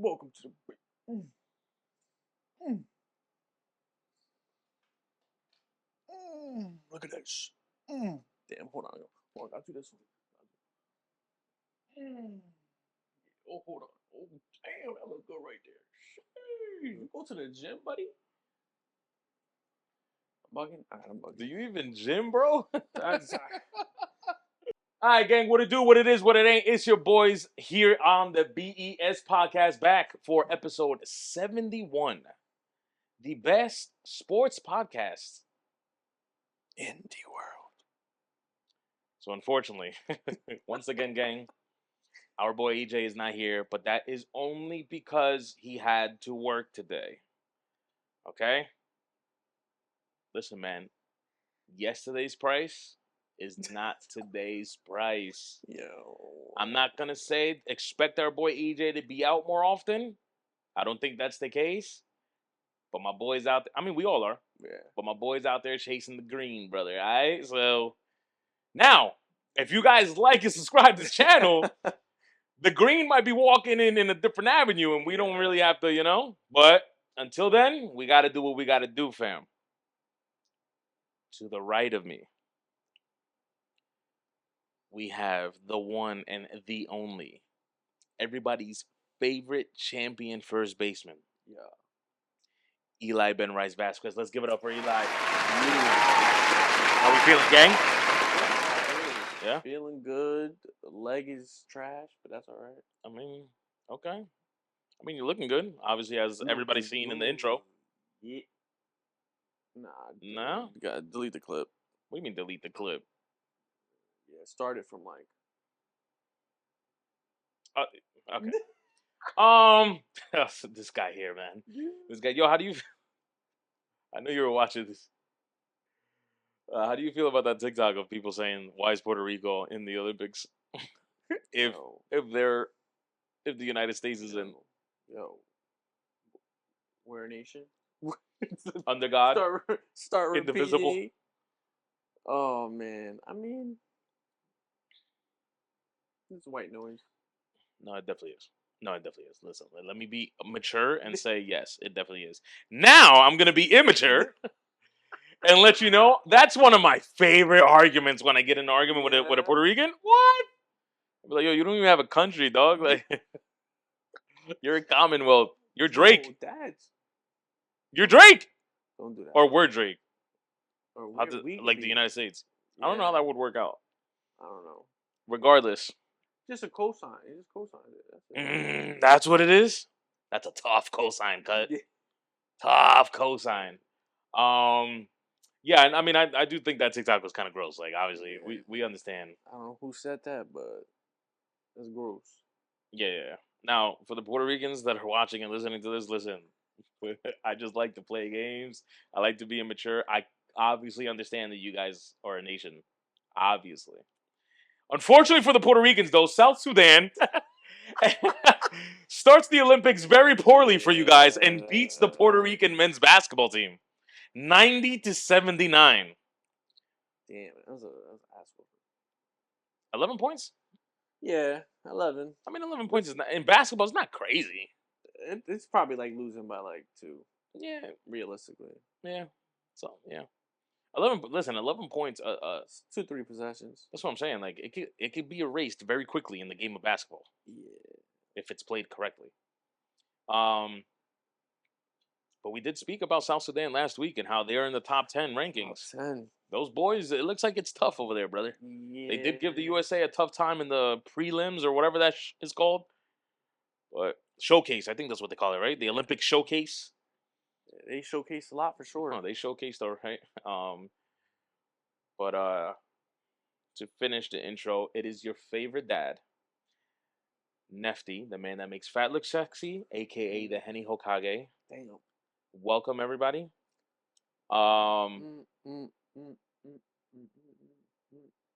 Welcome to the. Mm, mm, Look at this. Damn, hold on. Hold on, I gotta do this one. Oh, hold on. Oh, damn, that look good right there. Jeez, you go to the gym, buddy? I'm bugging? I'm bugging. Do you even gym, bro? That's, All right, gang, what it do, what it is, what it ain't. It's your boys here on the BES Podcast, back for episode 71. The best sports podcast in the world. So unfortunately, once again, gang, our boy EJ is not here, but that is only because he had to work today. Okay? Listen, man, yesterday's price is not today's price. Yo. I'm not going to say expect our boy EJ to be out more often. I don't think that's the case. But my boys out there, I mean, we all are. Yeah. But my boys out there chasing the green, brother. All right? So now, if you guys like and subscribe to the channel, the green might be walking in a different avenue and we don't really have to, But until then, we got to do what we got to do, fam. To the right of me, we have the one and the only, everybody's favorite champion first baseman. Yeah. Eli Ben Rice Vasquez. Let's give it up for Eli. How we feeling, gang? Yeah? Feeling good. The leg is trash, but that's all right. I mean, okay. I mean, you're looking good, obviously, as everybody's seen in the intro. Yeah. Nah. No? You gotta delete the clip. What do you mean delete the clip? Yeah, start it from like. Okay. This guy here, man. This guy, yo, how do you? I know you were watching this. How do you feel about that TikTok of people saying, "Why is Puerto Rico in the Olympics?" if the United States is in, we're a nation under God, start indivisible. repeating. Oh man, I mean, it's white noise. No, it definitely is. Listen, let me be mature and say yes, it definitely is. Now I'm gonna be immature and let you know that's one of my favorite arguments when I get in an argument with a Puerto Rican. What? I'm like, yo, you don't even have a country, dog. Like, you're a Commonwealth. You're Drake. No, You're Drake. Don't do that. Or we're Drake. Or like the United States. Yeah. I don't know how that would work out. I don't know. Regardless. Just a cosign. Just cosign it. That's what it is? That's a tough cosign, cut. Yeah. Tough cosign. Yeah, and I mean, I do think that TikTok was kind of gross. Like, obviously, we understand. I don't know who said that, but it's gross. Yeah. Now, for the Puerto Ricans that are watching and listening to this, listen. I just like to play games. I like to be immature. I obviously understand that you guys are a nation. Obviously. Unfortunately for the Puerto Ricans, though, South Sudan starts the Olympics very poorly for you guys and beats the Puerto Rican men's basketball team 90-79. Damn, that was asshole. 11 points? Yeah, 11. I mean, 11 points is not, in basketball is not crazy. It's probably like losing by like 2. Yeah, realistically. Yeah. So yeah. 11 points, 2-3 possessions. That's what I'm saying. Like it could be erased very quickly in the game of basketball. Yeah. If it's played correctly. But we did speak about South Sudan last week and how they're in the top 10 rankings. Top 10. Those boys, it looks like it's tough over there, brother. Yeah. They did give the USA a tough time in the prelims or whatever that is called. But showcase, I think that's what they call it, right? The Olympic showcase. They showcased a lot for sure. Oh, they showcased all right. But to finish the intro, it is your favorite dad, Nefty, the man that makes fat look sexy, aka the Henny Hokage. Damn. Welcome everybody.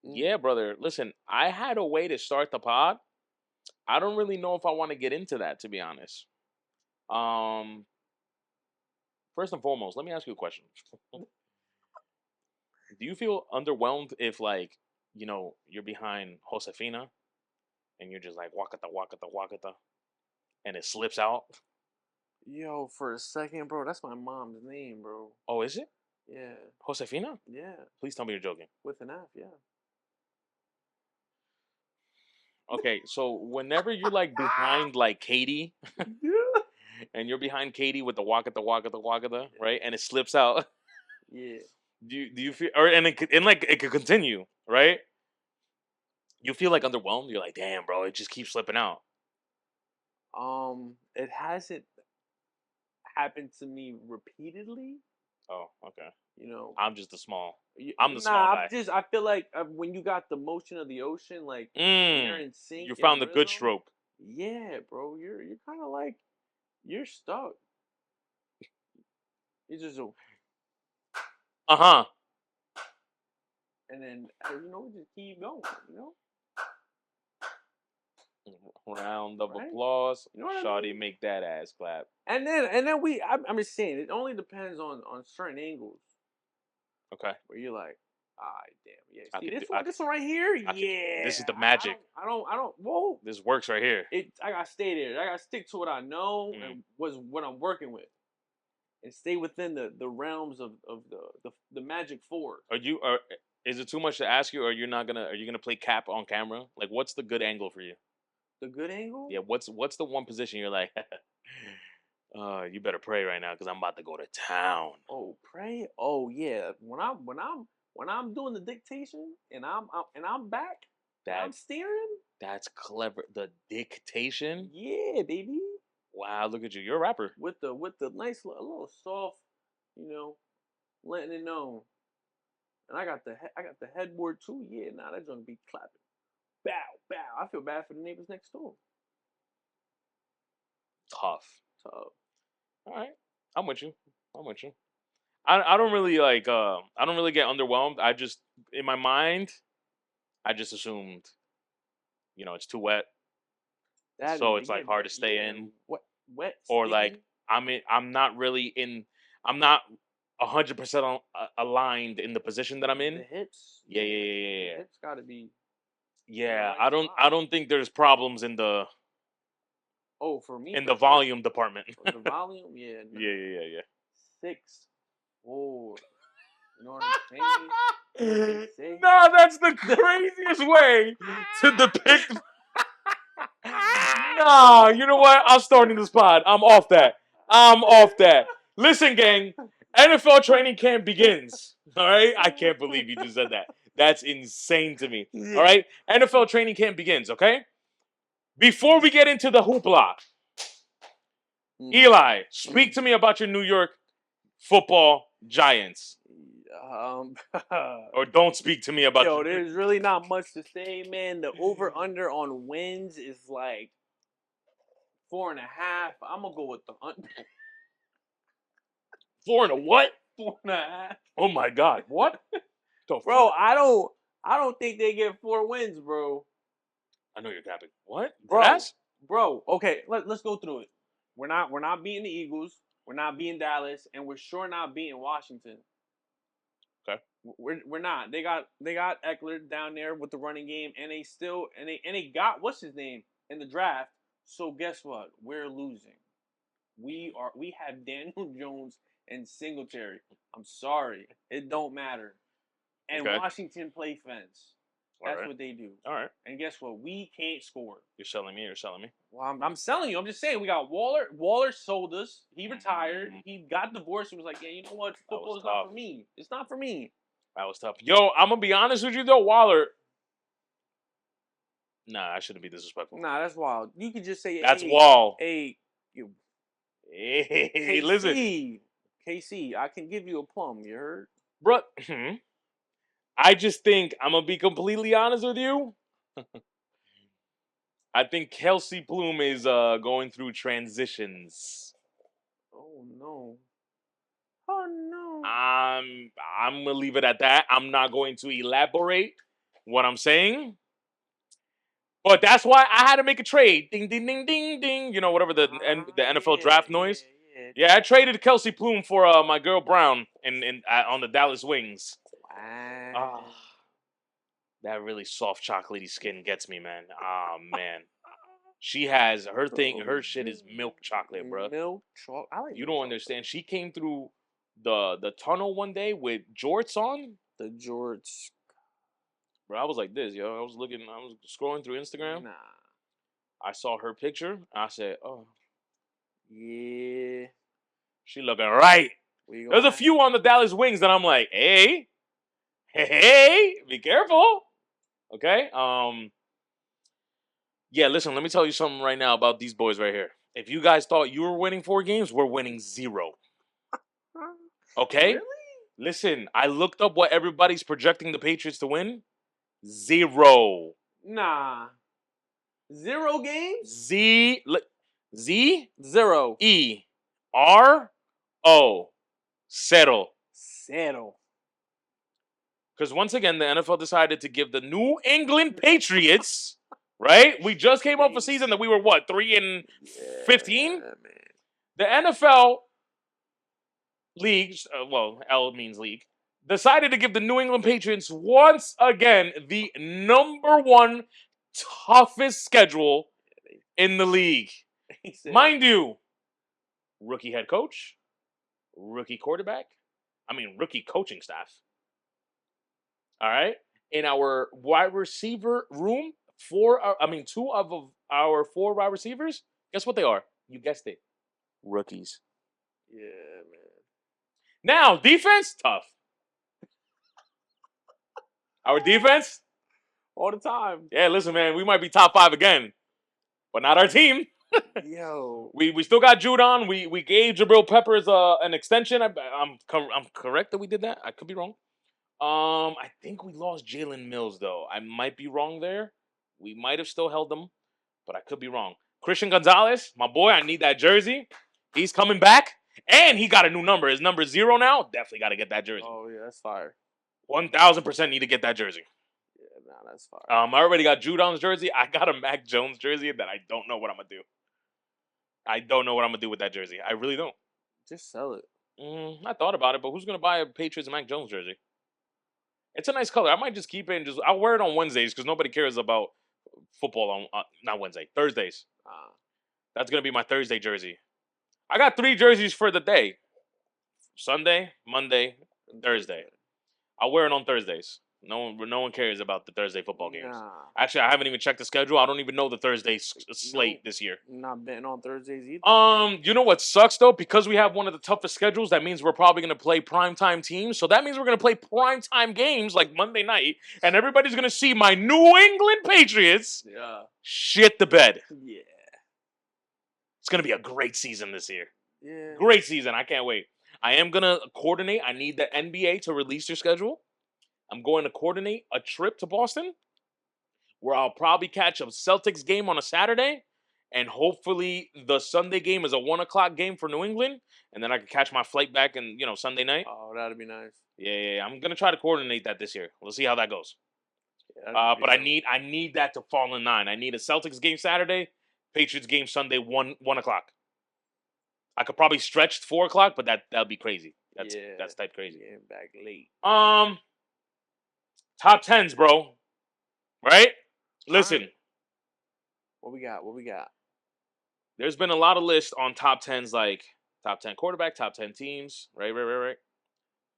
Yeah, brother. Listen, I had a way to start the pod. I don't really know if I want to get into that, to be honest. First and foremost, let me ask you a question. Do you feel underwhelmed if, like, you're behind Josefina and you're just like, wakata, wakata, wakata? and it slips out. Yo, for a second, bro, that's my mom's name, bro. Oh, is it Yeah, Josefina? yeah, Please tell me you're joking. with an F, yeah. Okay, so whenever you're like behind like Katie, Yeah. and you're behind Katie with the walk right, and it slips out, Yeah. do you feel or and like it could continue, right? You feel like underwhelmed. You're like, damn, bro, it just keeps slipping out. It hasn't happened to me repeatedly. Oh, okay. You know, I'm just the small. Y- I'm the small nah. guy. I feel like when you got the motion of the ocean, like when you're Mm, in sync you and found the good rhythm. stroke. Yeah, bro, you're kind of like you're stuck. You just Uh huh. and then just keep going. You know, Round of right? applause. You know what I Shawty, mean? make that ass clap. And then I'm just saying it only depends on certain angles Okay. where you're like, ah, damn, yeah. I See could do. this one right here, I could. yeah. This is the magic. I don't. Whoa, This works right here. I gotta stay there. I gotta stick to what I know Mm. and was what I'm working with, and stay within the realms of the magic four. Are you? Are is it too much to ask you? Or you're not gonna? Are you gonna play cap on camera? Like, what's the good angle for you? The good angle. Yeah. What's the one position you're like? You better pray right now because I'm about to go to town. Oh, pray. Oh yeah. When I'm doing the dictation and I'm back and I'm That steering. that's clever. The dictation. Yeah, baby. Wow, look at you. You're a rapper. With the nice a little soft, you know, letting it know. And I got the headboard too. Yeah, nah, that joint be clapping. Bow, bow. I feel bad for the neighbors next door. Tough. Tough. All right. I'm with you. I'm with you. I don't really like I don't really get underwhelmed. I just in my mind, I just assumed, it's too wet. That So it's yeah, like hard to stay yeah. in. Wet, Or like sticky. I'm not really in I'm not 100% aligned in the position that I'm The in. hips. Yeah, Yeah, yeah, yeah, yeah, the yeah. hips got to be in the Yeah, right I spot. don't think there's problems Oh, for me in for the sure. volume department. The volume, yeah, nah. Yeah, yeah, yeah, 6, 4. You know what I'm saying? yeah. Say. No, that's the craziest way to depict. Nah, you know what? I'm starting this pod. I'm off that. I'm off that. Listen, gang, NFL training camp begins. All right? I can't believe you just said that. That's insane to me. Yeah. All right? NFL training camp begins, okay? Before we get into the hoopla, Eli, speak to me about your New York football Giants. Um, Or don't speak to me about yo, your. there's really not much to say, man. The over under on wins is like 4.5. I'm gonna go with the under. 4 and a what? 4.5. Oh my God. What? The Bro, fuck? I don't think they get 4 wins, bro. I know you're capping. What? Bro, Deadass? bro. Okay, let's go through it. We're not beating the Eagles. We're not beating Dallas, and we're sure not beating Washington. Okay. We're not. They got Eckler down there with the running game, and they got what's his name in the draft. So guess what? We're losing. We have Daniel Jones and Singletary. I'm sorry, it don't matter. And Okay. Washington play fence. That's Alright. what they do. All right. And guess what? We can't score. You're selling me. You're selling me. Well, I'm selling you. I'm just saying we got Waller. Waller sold us. He retired. He got divorced. He was like, yeah, you know what? Football is not for me. It's not for me. That was tough. Yo, I'm gonna be honest with you though, Waller. Nah, I shouldn't be disrespectful. Nah, that's wild. You could just say, That's hey, Wall. hey, you, Hey, listen, KC, I can give you a plum. You heard? bro. I just think I'm gonna be completely honest with you. I think Kelsey Plume is going through transitions. Oh no. Oh no. I'm gonna leave it at that. I'm not going to elaborate what I'm saying. But that's why I had to make a trade. Ding, ding, ding, ding, ding. You know, whatever the NFL draft noise. Yeah, I traded Kelsey Plume for my girl Brown on the Dallas Wings. Wow. That really soft chocolatey skin gets me, man. Ah, man. She has her thing. Her shit is milk chocolate, bro. Milk chocolate. I like You milk don't chocolate. understand. She came through the tunnel one day with jorts on. The jorts. Bro, I was like this, yo. I was scrolling through Instagram. Nah. I saw her picture. I said, oh, Yeah. she looking right. There's a few on the Dallas Wings that I'm like, hey, be careful. Okay. Yeah, listen, let me tell you something right now about these boys right here. If you guys thought you were winning 4 games, we're winning 0. Okay? Really? Listen, I looked up what everybody's projecting the Patriots to win. 0. Nah. 0 games? Z 0. E R O. Settle. Settle. Because once again, the NFL decided to give the New England Patriots, right? We just came off a season that we were, what, 3-15? Yeah, man. The NFL leagues, L means league, decided to give the New England Patriots once again the number 1 toughest schedule in the league. Mind you, rookie head coach, rookie quarterback, rookie coaching staff. All right? In our wide receiver room, 2 of our 4 wide receivers, guess what they are? You guessed it. Rookies. Yeah, man. Now, defense, tough. Our defense? All the time. Yeah, listen, man, we might be top 5 again, but not our team. Yo. We still got Judon. We gave Jabril Peppers an extension. I'm correct that we did that. I could be wrong. I think we lost Jalen Mills, though. I might be wrong there. We might have still held them, but I could be wrong. Christian Gonzalez, my boy, I need that jersey. He's coming back, and he got a new number. His number 0 now. Definitely got to get that jersey. Oh, yeah, that's fire. 1,000% need to get that jersey. Yeah, nah, that's fire. I already got Judon's jersey. I got a Mac Jones jersey that I don't know what I'm going to do. I don't know what I'm going to do with that jersey. I really don't. Just sell it. I thought about it, but who's going to buy a Patriots Mac Jones jersey? It's a nice color. I might just keep it and I'll wear it on Wednesdays because nobody cares about football on, not Wednesday, Thursdays. That's going to be my Thursday jersey. I got 3 jerseys for the day. Sunday, Monday, Thursday. I'll wear it on Thursdays. No one cares about the Thursday football games. Nah. Actually, I haven't even checked the schedule. I don't even know the Thursday slate this year. Not betting on Thursdays either. You know what sucks though? Because we have one of the toughest schedules, that means we're probably going to play primetime teams. So that means we're going to play primetime games like Monday night, and everybody's going to see my New England Patriots shit the bed. Yeah. It's going to be a great season this year. Yeah. Great season. I can't wait. I am going to coordinate. I need the NBA to release their schedule. I'm going to coordinate a trip to Boston where I'll probably catch a Celtics game on a Saturday, and hopefully the Sunday game is a 1:00 game for New England, and then I can catch my flight back and Sunday night. Oh, that'd be nice. Yeah. I'm gonna try to coordinate that this year. We'll see how that goes. Yeah, but I need that to fall in line. I need a Celtics game Saturday, Patriots game Sunday, 1:00. I could probably stretch 4:00, but that'd be crazy. That's type crazy. Getting back late. Top 10s, bro. Right? Listen. What we got? There's been a lot of lists on top 10s, like top 10 quarterback, top 10 teams. Right.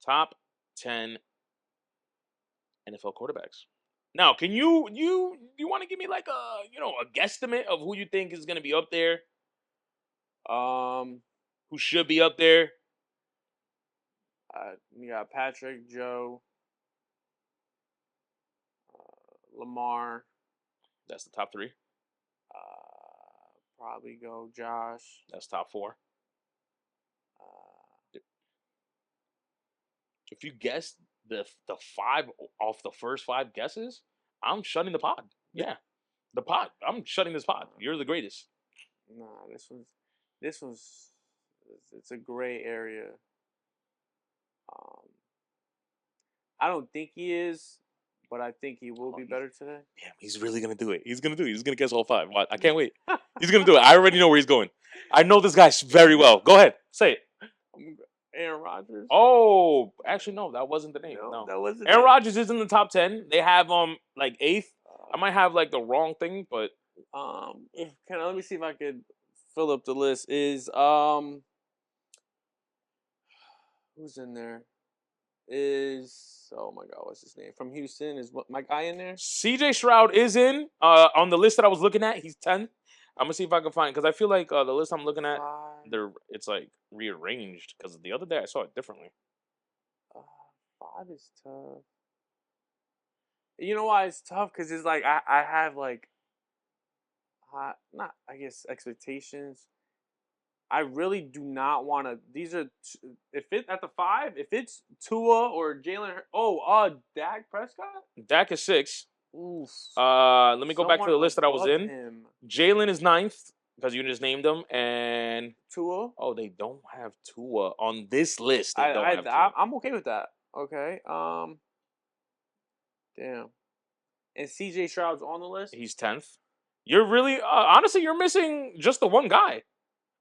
Top 10 NFL quarterbacks. Now, can you want to give me like a guesstimate of who you think is going to be up there? Who should be up there? You got Patrick, Joe, Lamar. That's the top 3. Probably go Josh. That's top 4. If you guess the 5 off the first 5 guesses, I'm shutting the pod. Yeah, the pod. I'm shutting this pod. You're the greatest. Nah, this was. It's a gray area. I don't think he is, but I think he will be better today. Damn, he's really gonna do it. He's gonna do it. He's gonna guess all 5. I can't wait. He's gonna do it. I already know where he's going. I know this guy very well. Go ahead, say it. Aaron Rodgers. Oh, actually, no, that wasn't the name. No. That wasn't. Aaron Rodgers is in the top 10. They have like 8th. I might have like the wrong thing, but Let me see if I could fill up the list. Is who's in there? Is oh my god, what's his name from Houston? Is what my guy in there? CJ Stroud is in on the list that I was looking at. He's 10th. I'm gonna see if I can find because I feel like the list I'm looking at, Five. it's like rearranged because the other day I saw it differently. Uh, Five is tough. You know why it's tough? Because it's like I have like not I guess expectations. I really do not want to. These are if it at the five. If it's Tua or Jalen. Dak Prescott. Dak is 6. Oof. Let me go back to Someone the list that I was above in. him. Jalen is 9th because you just named him, and Tua. they don't have Tua on this list. They don't have Tua. I'm okay with that. Okay. Damn. And CJ Stroud's on the list. He's 10th. You're really honestly, you're missing just the one guy.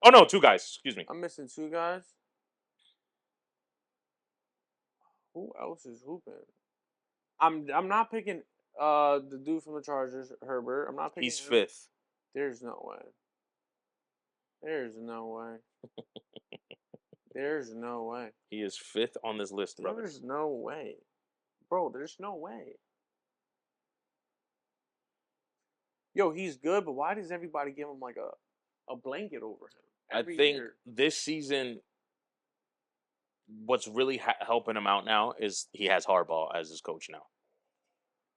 Oh no, 2 guys. Excuse me. I'm missing 2 guys. Who else is hooping? I'm not picking the dude from the Chargers, Herbert. I'm not picking. He's him. 5th. There's no way. There's no way. There's no way. He is 5th on this list, brother. There's no way, bro. There's no way. Yo, he's good, but why does everybody give him like a blanket over him? I think this season, what's really helping him out now is he has Harbaugh as his coach now.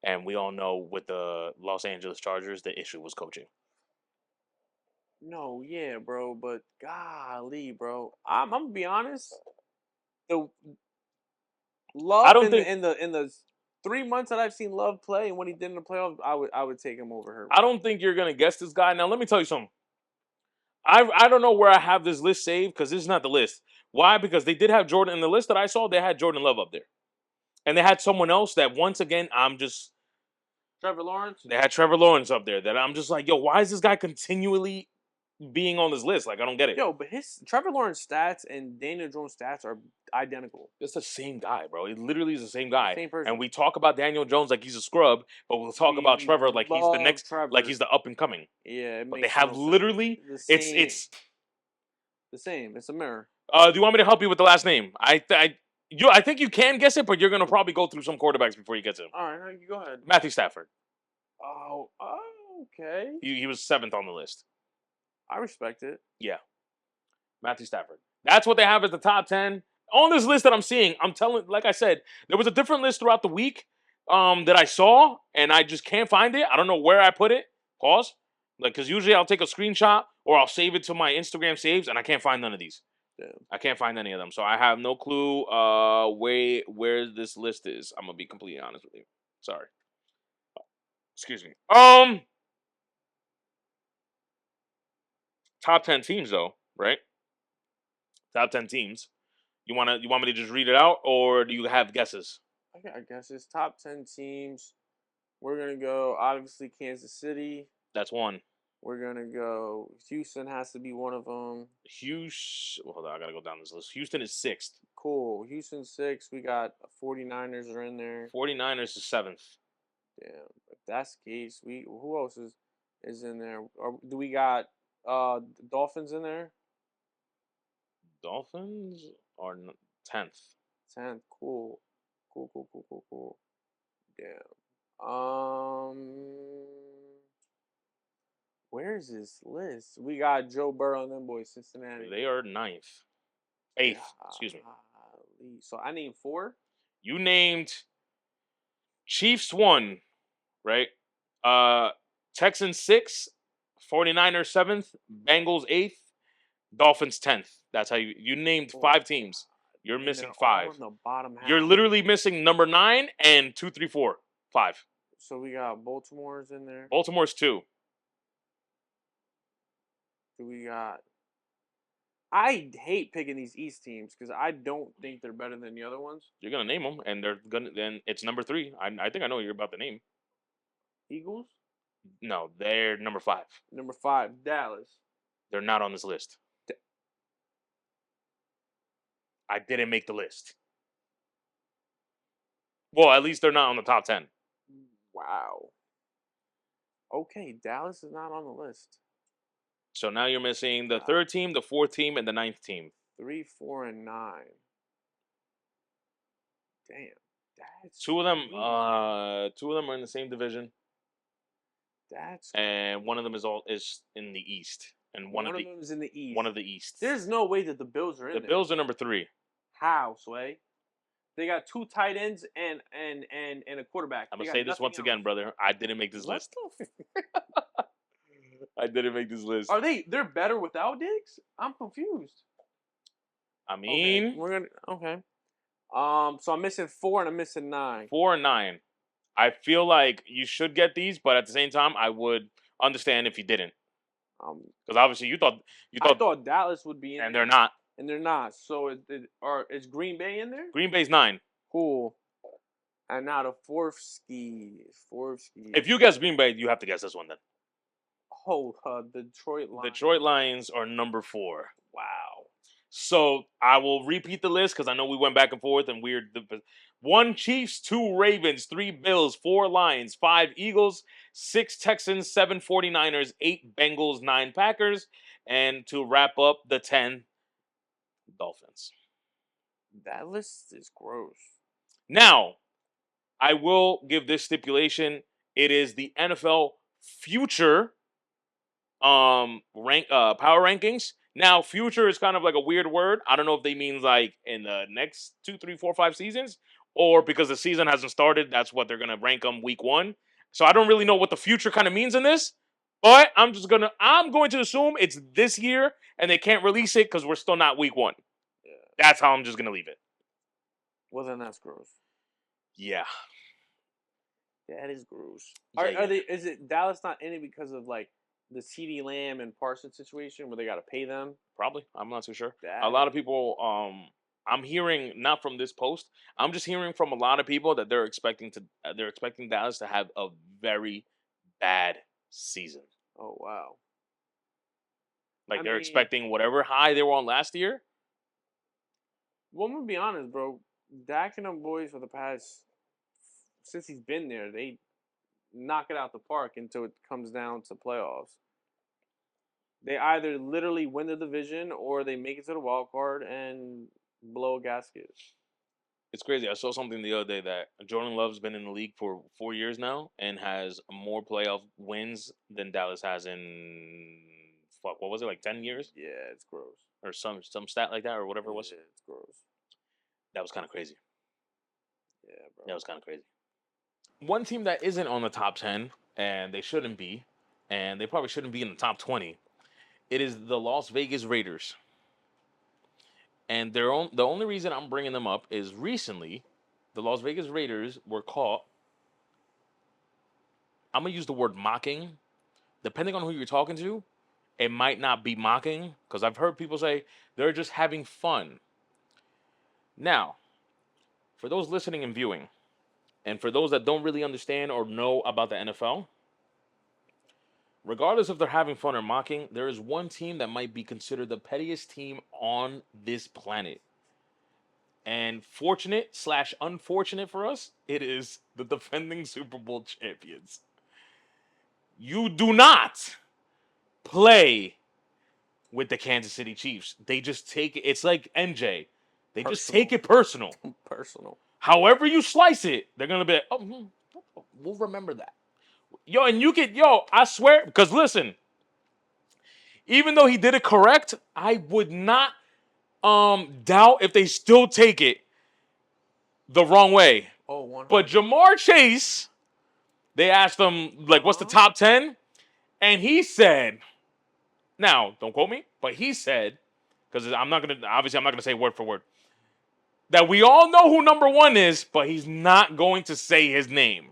And we all know with the Los Angeles Chargers, the issue was coaching. No, yeah, bro, but golly, bro, I'm gonna be honest. The Love I don't think in the 3 months that I've seen Love play and when he did in the playoffs, I would take him over Herbert. I don't think you're gonna guess this guy. Now let me tell you something. I don't know where I have this list saved because this is not the list. Why? Because they did have Jordan in the list that I saw. They had Jordan Love up there, and they had someone else that once again Trevor Lawrence. They had Trevor Lawrence up there that I'm just like, yo, why is this guy continually being on this list? Like, I don't get it. Yo, but his Trevor Lawrence stats and Daniel Jones stats are identical. It's the same guy, bro. It literally is the same guy. Same person. And we talk about Daniel Jones like he's a scrub, but we'll talk about Trevor like he's the next, Trevor. like he's the up and coming. Yeah, but they have literally it's the same. It's a mirror. Do you want me to help you with the last name? I think you can guess it, but you're gonna probably go through some quarterbacks before you get to him. All right, you go ahead. Matthew Stafford. Oh, okay. He was 7th on the list. I respect it. Yeah, Matthew Stafford. That's what they have as the top 10 on this list that I'm seeing. I'm telling, like I said, there was a different list throughout the week that I saw, and I just can't find it. I don't know where I put it. Pause. Like, because usually I'll take a screenshot or I'll save it to my Instagram saves, and I can't find none of these. Damn. I can't find any of them, so I have no clue where this list is. I'm gonna be completely honest with you. Sorry. Excuse me. Top 10 teams though, right? Top 10 teams. You want me to just read it out, or do you have guesses? I guess it's top 10 teams. We're gonna go obviously Kansas City. That's one. We're gonna go. Houston has to be one of them. Hold on, I gotta go down this list. Houston is 6th. Cool. Houston 6th. We got 49ers are in there. 49ers is 7th. Damn. If that's the case, who else is in there? Or do we got Dolphins in there? Dolphins are 10th. 10th. Cool. Damn. Where's this list? We got Joe Burrow and them boys, Cincinnati. They are 9th. 8th, excuse me. So I named 4? You named Chiefs 1, right? Texans 6, 49ers 7th, Bengals 8th, Dolphins 10th. That's how you named 5 teams. You're missing 5. On the bottom half. You're literally missing number 9 and 2, 3, 4, 5. So we got Baltimore's in there. Baltimore's 2. Do we got? I hate picking these East teams because I don't think they're better than the other ones. You're gonna name them, and they're gonna. Then it's number 3. I think I know what you're about to name. Eagles? No, they're number 5. Number 5, Dallas. They're not on this list. I didn't make the list. Well, at least they're not on the top 10. Wow. Okay, Dallas is not on the list. So now you're missing the Wow. third team, the fourth team, and the ninth team. 3, 4, and 9. Damn, that's Two of them, crazy. two of them are in the same division, That's and one of them is in the East, and one of them is in the East. one of the East. There's no way that the Bills are in The there. Bills are number 3. How, Sway? They got 2 tight ends and a quarterback. I'm They gonna got say this nothing once again, else. brother. I didn't make this What list. the I didn't make this list. Are they're better without Diggs? I'm confused. I Okay, mean, we're gonna okay. So I'm missing 4 and I'm missing 9. 4 and 9. I feel like you should get these, but at the same time, I would understand if you didn't, Um, because obviously you thought I thought Dallas would be in and there, they're not. and they're not. So is Green Bay in there? Green Bay's 9. Cool. And now the fourth ski. If you guess Green Bay, you have to guess this one then. Detroit Lions. Detroit Lions are number 4. Wow. So I will repeat the list because I know we went back and forth and weird. 1 Chiefs, 2 Ravens, 3 Bills, 4 Lions, 5 Eagles, 6 Texans, 7 49ers, 8 Bengals, 9 Packers, and to wrap up the 10 Dolphins. That list is gross. Now, I will give this stipulation. It is the NFL future power rankings. Now, future is kind of like a weird word. I don't know if they mean like in the next 2, 3, 4, 5 seasons, or because the season hasn't started, that's what they're gonna rank them week 1. So I don't really know what the future kind of means in this, but I'm going to assume it's this year, and they can't release it because we're still not week 1. Yeah. That's how I'm just gonna leave it. Well, then that's gross. Yeah. That is gross. Yeah, Are they? Is it Dallas not in it because of like the CeeDee Lamb and Parsons situation where they got to pay them? Probably. I'm not too sure. That A lot of people. I'm hearing not from this post. I'm just hearing from a lot of people that they're expecting Dallas to have a very bad season. Oh wow. Like I they're mean- expecting whatever high they were on last year. Well, I'm gonna be honest, bro. Dak and them boys for the past since he's been there, they knock it out the park until it comes down to playoffs. They either literally win the division or they make it to the wild card and blow a gasket. It's crazy. I saw something the other day that Jordan Love's been in the league for 4 years now and has more playoff wins than Dallas has in what was it, like 10 years Yeah, it's gross. or some stat like that or whatever it was. Yeah, it's gross. That was kind of crazy. Yeah, bro. That was kind of crazy. One team that isn't on the top 10, and they shouldn't be, and they probably shouldn't be in the top 20, it is the Las Vegas Raiders. And the only reason I'm bringing them up is recently, the Las Vegas Raiders were caught, I'm going to use the word mocking. Depending on who you're talking to, it might not be mocking, because I've heard people say they're just having fun. Now, for those listening and viewing, and for those that don't really understand or know about the NFL, regardless if they're having fun or mocking, there is one team that might be considered the pettiest team on this planet. And fortunate/unfortunate for us, it is the defending Super Bowl champions. You do not play with the Kansas City Chiefs. They just take it. It's like NJ. They just take it personal. Personal. However you slice it, they're gonna be like, oh, we'll remember that. Yo, and I swear, because listen, even though he did it correct, I would not doubt if they still take it the wrong way. Oh, 100. But Jamar Chase, they asked him, like, what's the top 10? And he said, now, don't quote me, but he said, because I'm not going to say word for word, that we all know who number 1 is, but he's not going to say his name.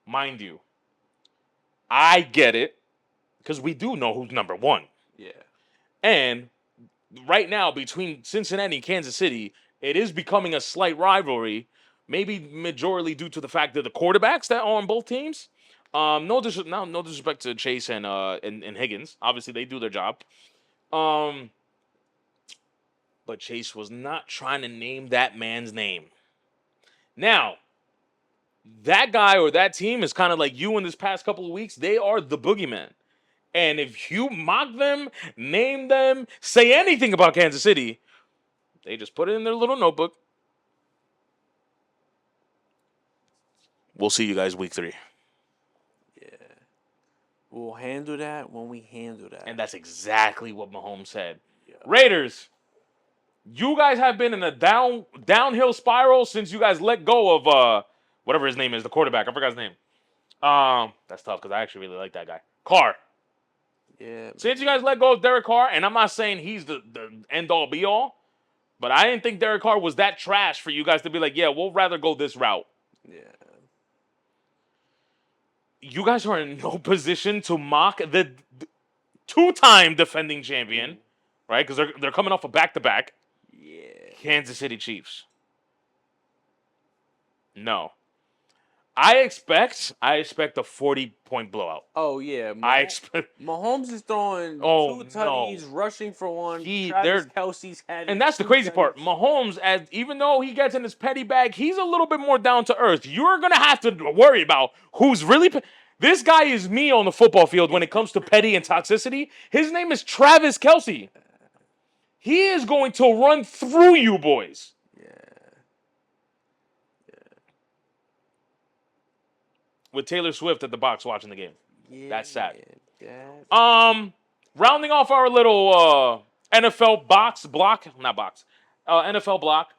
Mind you, I get it, because we do know who's number 1. Yeah. And right now, between Cincinnati and Kansas City, it is becoming a slight rivalry, maybe majorly due to the fact that the quarterbacks that are on both teams. No disrespect to Chase and Higgins. Obviously, they do their job. But Chase was not trying to name that man's name. Now, that guy or that team is kind of like you in this past couple of weeks. They are the boogeyman. And if you mock them, name them, say anything about Kansas City, they just put it in their little notebook. We'll see you guys week 3. Yeah. We'll handle that when we handle that. And that's exactly what Mahomes said. Yeah. Raiders, you guys have been in a downhill spiral since you guys let go of whatever his name is, the quarterback. I forgot his name. That's tough because I actually really like that guy. Carr. Yeah. Since you guys let go of Derek Carr, and I'm not saying he's the end all be all, but I didn't think Derek Carr was that trash for you guys to be like, yeah, we'll rather go this route. Yeah. You guys are in no position to mock the 2-time defending champion, right? Because they're coming off a back-to-back. Yeah. Kansas City Chiefs. No. I expect a 40-point blowout. Oh yeah. I expect, Mahomes is throwing Oh, 2 tutties, rushing for 1. They're- Travis Kelsey's had. and that's the 2 crazy part. tutties. Mahomes, even though he gets in his petty bag, he's a little bit more down to earth. You're gonna have to worry about who's really. This guy is me on the football field when it comes to petty and toxicity. His name is Travis Kelsey. He is going to run through you boys. With Taylor Swift at the box watching the game. Yeah. That's sad. That. Rounding off our little NFL NFL block.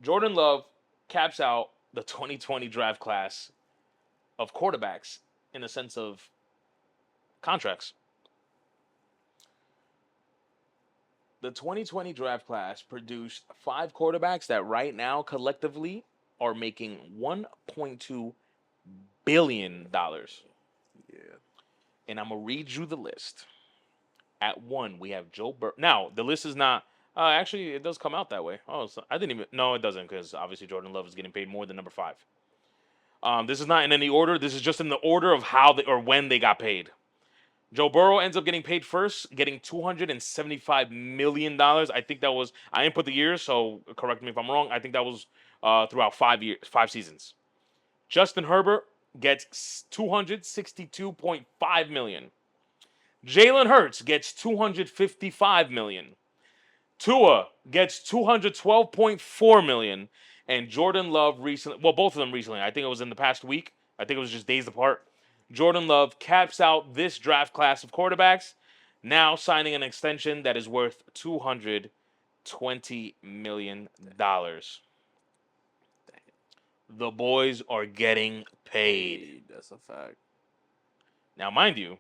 Jordan Love caps out the 2020 draft class of quarterbacks in the sense of contracts. The 2020 draft class produced 5 quarterbacks that right now collectively are making $1.2 billion. Yeah. And I'm going to read you the list. At 1, we have Joe Burrow. Now, the list is not... actually, it does come out that way. Oh, so I didn't even... No, it doesn't, because obviously Jordan Love is getting paid more than number 5. This is not in any order. This is just in the order of how or when they got paid. Joe Burrow ends up getting paid first, getting $275 million. I think that was... I didn't put the years, so correct me if I'm wrong. I think that was throughout 5 seasons. Justin Herbert gets $262.5 million. Jalen Hurts gets $255 million. Tua gets $212.4 million. And Jordan Love recently, well, both of them recently, I think it was in the past week. I think it was just days apart. Jordan Love caps out this draft class of quarterbacks, now signing an extension that is worth $220 million. The boys are getting paid. That's a fact. Now, mind you,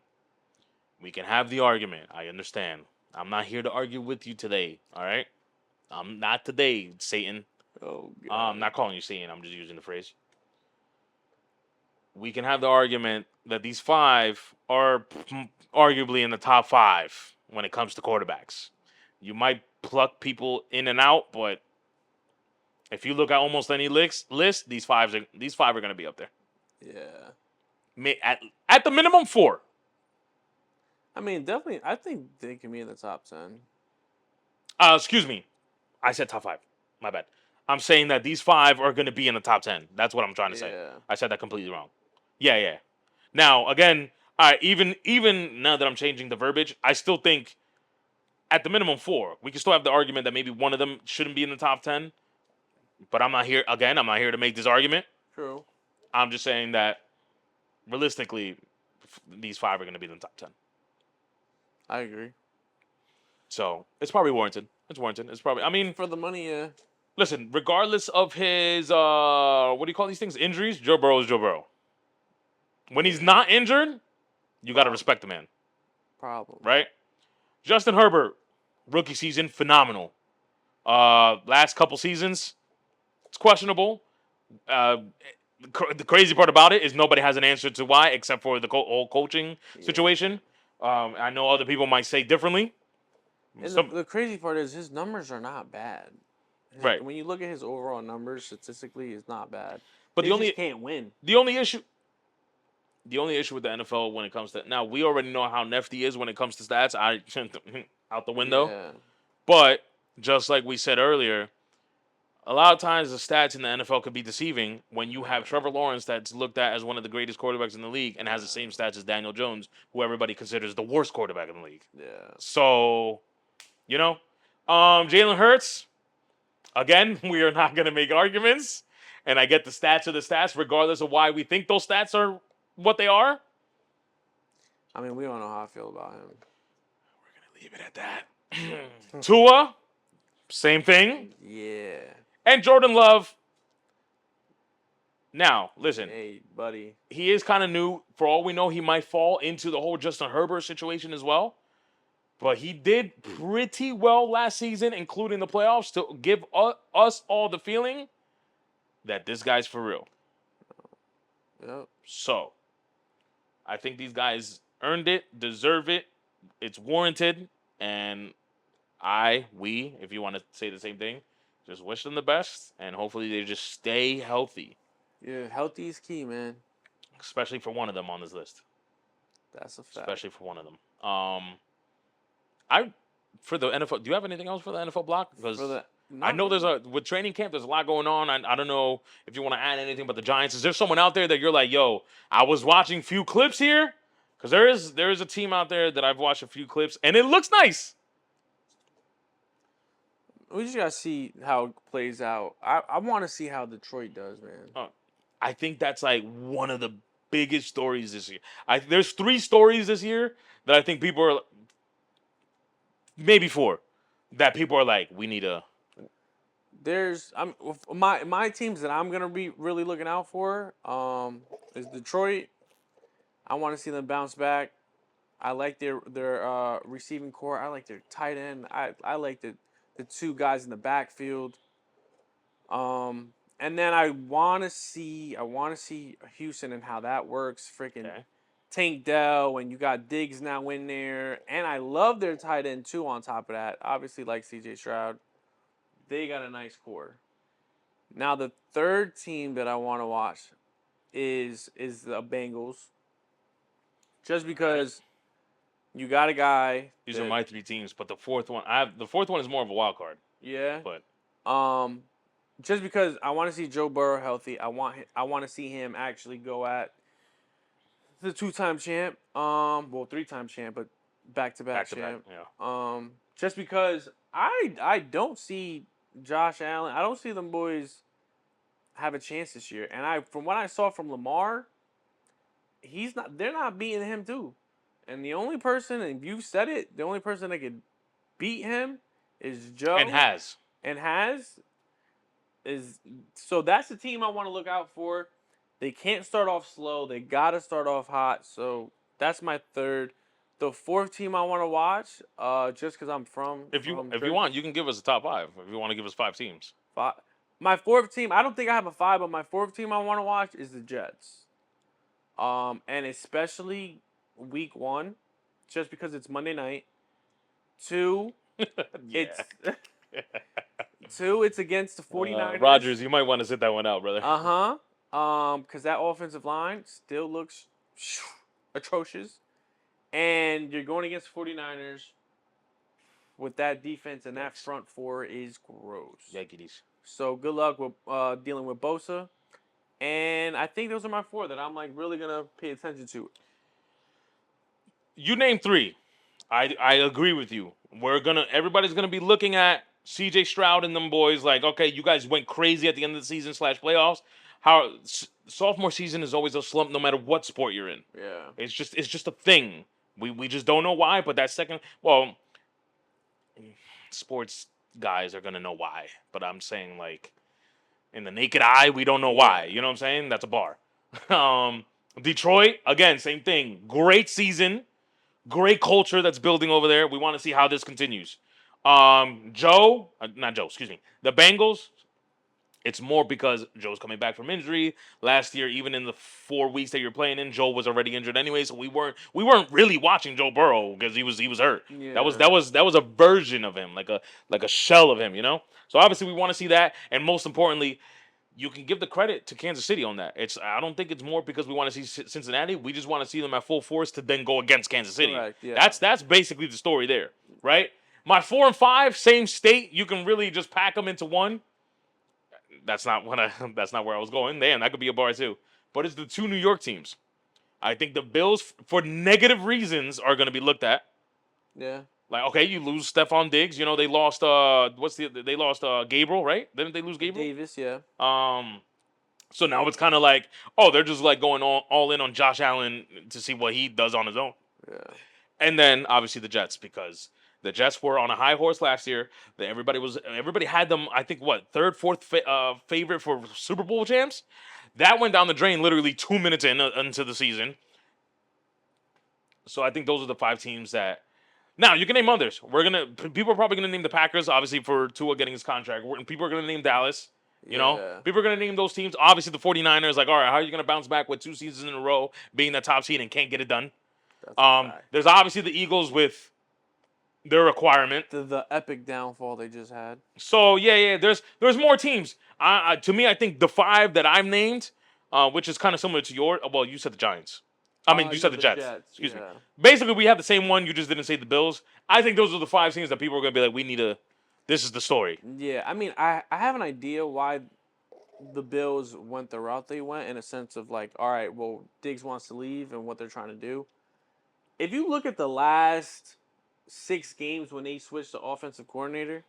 we can have the argument. I understand. I'm not here to argue with you today, all right? I'm not today, Satan. Oh, God. I'm not calling you Satan. I'm just using the phrase. We can have the argument that these 5 are arguably in the top 5 when it comes to quarterbacks. You might pluck people in and out, but if you look at almost any list, these 5 are going to be up there. Yeah. At the minimum 4. I mean, definitely. I think they can be in the top 10. Excuse me. I said top 5. My bad. I'm saying that these 5 are going to be in the top 10. That's what I'm trying to say. I said that completely wrong. Yeah. Now, again, even now that I'm changing the verbiage, I still think at the minimum 4. We can still have the argument that maybe one of them shouldn't be in the top 10. But I'm not here to make this argument. True. I'm just saying that realistically, these 5 are going to be in the top 10. I agree. So it's probably warranted. It's probably. I mean, for the money, yeah. Listen, regardless of his what do you call these things? Injuries. Joe Burrow is Joe Burrow. When he's not injured, you got to respect the man. Problem. Right? Justin Herbert, rookie season, phenomenal. Last couple seasons, it's questionable. The crazy part about it is nobody has an answer to why, except for the whole coaching situation. I know other people might say differently. And the crazy part is his numbers are not bad. Right. When you look at his overall numbers, statistically, it's not bad. But they just can't win. The only issue with the NFL when it comes to now, we already know how nifty is when it comes to stats. Out the window. Yeah. But just like we said earlier, a lot of times the stats in the NFL could be deceiving when you have Trevor Lawrence that's looked at as one of the greatest quarterbacks in the league and has the same stats as Daniel Jones, who everybody considers the worst quarterback in the league. Yeah. So, Jalen Hurts, again, we are not going to make arguments. And I get the stats are the stats, regardless of why we think those stats are what they are. I mean, we don't know how I feel about him. We're going to leave it at that. Tua, same thing. Yeah. And Jordan Love. Now, listen. Hey, buddy. He is kind of new. For all we know, he might fall into the whole Justin Herbert situation as well. But he did pretty well last season, including the playoffs, to give us all the feeling that this guy's for real. Yep. So, I think these guys earned it, deserve it. It's warranted. And we, if you want to say the same thing, just wish them the best. And hopefully they just stay healthy. Yeah, healthy is key, man. Especially for one of them on this list. That's a fact. Especially for one of them. For the NFL, do you have anything else for the NFL block? Because I know with training camp, there's a lot going on. I don't know if you want to add anything about the Giants. Is there someone out there that you're like, yo, I was watching a few clips here? Because there is a team out there that I've watched a few clips, and it looks nice. We just got to see how it plays out. I want to see how Detroit does, man. I think that's like one of the biggest stories this year. There's 3 stories this year that I think people are, maybe 4, that people are like, we need a. There's my teams that I'm gonna be really looking out for is Detroit. I want to see them bounce back. I like their receiving core. I like their tight end. I like the 2 guys in the backfield. And then I want to see Houston and how that works. Freaking Tank Dell, and you got Diggs now in there, and I love their tight end too. On top of that, obviously like C.J. Stroud, they got a nice core. Now the third team that I want to watch is the Bengals, just because you got a guy. These are my 3 teams, but the fourth one is more of a wild card. Yeah. But just because I want to see Joe Burrow healthy, I want to see him actually go at the 2-time champ. 3-time champ, but back-to-back champ. Yeah. Just because I don't see Josh Allen. I don't see them boys have a chance this year. And from what I saw from Lamar, they're not beating him too. And the only person, and you said it, the only person that could beat him is Joe. So that's the team I want to look out for. They can't start off slow. They got to start off hot. So that's my third. The fourth team I want to watch, just because I'm from. If you want, you can give us a top 5. If you want to give us 5 teams. My fourth team, I don't think I have a 5, but my fourth team I want to watch is the Jets. And especially week 1, just because it's Monday night. 2, it's 2, it's against the 49ers. Rodgers, you might want to sit that one out, brother. Because that offensive line still looks atrocious. And you're going against 49ers with that defense, and that front 4 is gross. Yankees. So good luck with dealing with Bosa. And I think those are my 4 that I'm like really going to pay attention to. You named 3. I agree with you. Everybody's gonna be looking at C.J. Stroud and them boys like, okay, you guys went crazy at the end of the season / playoffs. How sophomore season is always a slump, no matter what sport you're in. Yeah, it's just a thing. We just don't know why. But that sports guys are gonna know why. But I'm saying like, in the naked eye, we don't know why. You know what I'm saying? That's a bar. Detroit, again, same thing. Great season. Great culture that's building over there. We want to see how this continues. The Bengals, it's more because Joe's coming back from injury. Last year, even in the 4 weeks that you're playing in, Joe was already injured anyway, so we weren't really watching Joe Burrow because he was hurt. Yeah. That was a version of him, like a shell of him, you know? So obviously we want to see that, and most importantly, you can give the credit to Kansas City on that. I don't think it's more because we want to see Cincinnati. We just want to see them at full force to then go against Kansas City. Correct, yeah. That's basically the story there, right? My 4 and 5, same state. You can really just pack them into one. that's not that's not where I was going. Damn, that could be a bar too. But it's the two New York teams. I think the Bills, for negative reasons, are going to be looked at. Yeah. Like, okay, you lose Stephon Diggs. You know, they lost they lost Gabriel, right? Didn't they lose Gabriel? Davis, yeah. So now it's kind of like, oh, they're just like going all in on Josh Allen to see what he does on his own. Yeah. And then obviously the Jets, because the Jets were on a high horse last year. Everybody had them. I think what, third, fourth favorite for Super Bowl champs. That went down the drain literally 2 minutes into the season. So I think those are the five teams that. Now you can name others. People are probably gonna name the Packers, obviously, for Tua getting his contract. People are gonna name Dallas. You know, Yeah. people are gonna name those teams. Obviously, the 49ers. Like, all right, how are you gonna bounce back with 2 seasons in a row being the top seed and can't get it done? That's a fact. There's obviously the Eagles with their requirement. The epic downfall they just had. So yeah. There's more teams. To me, I think the five that I've named, which is kind of similar to your. Well, you said the Giants. I mean, you said the Jets. Excuse me. Basically, we have the same one. You just didn't say the Bills. I think those are the five teams that people are gonna be like, we need to. This is the story. Yeah, I mean, I have an idea why the Bills went the route they went, in a sense of like, all right, well, Diggs wants to leave and what they're trying to do. If you look at the last 6 games when they switched to offensive coordinator,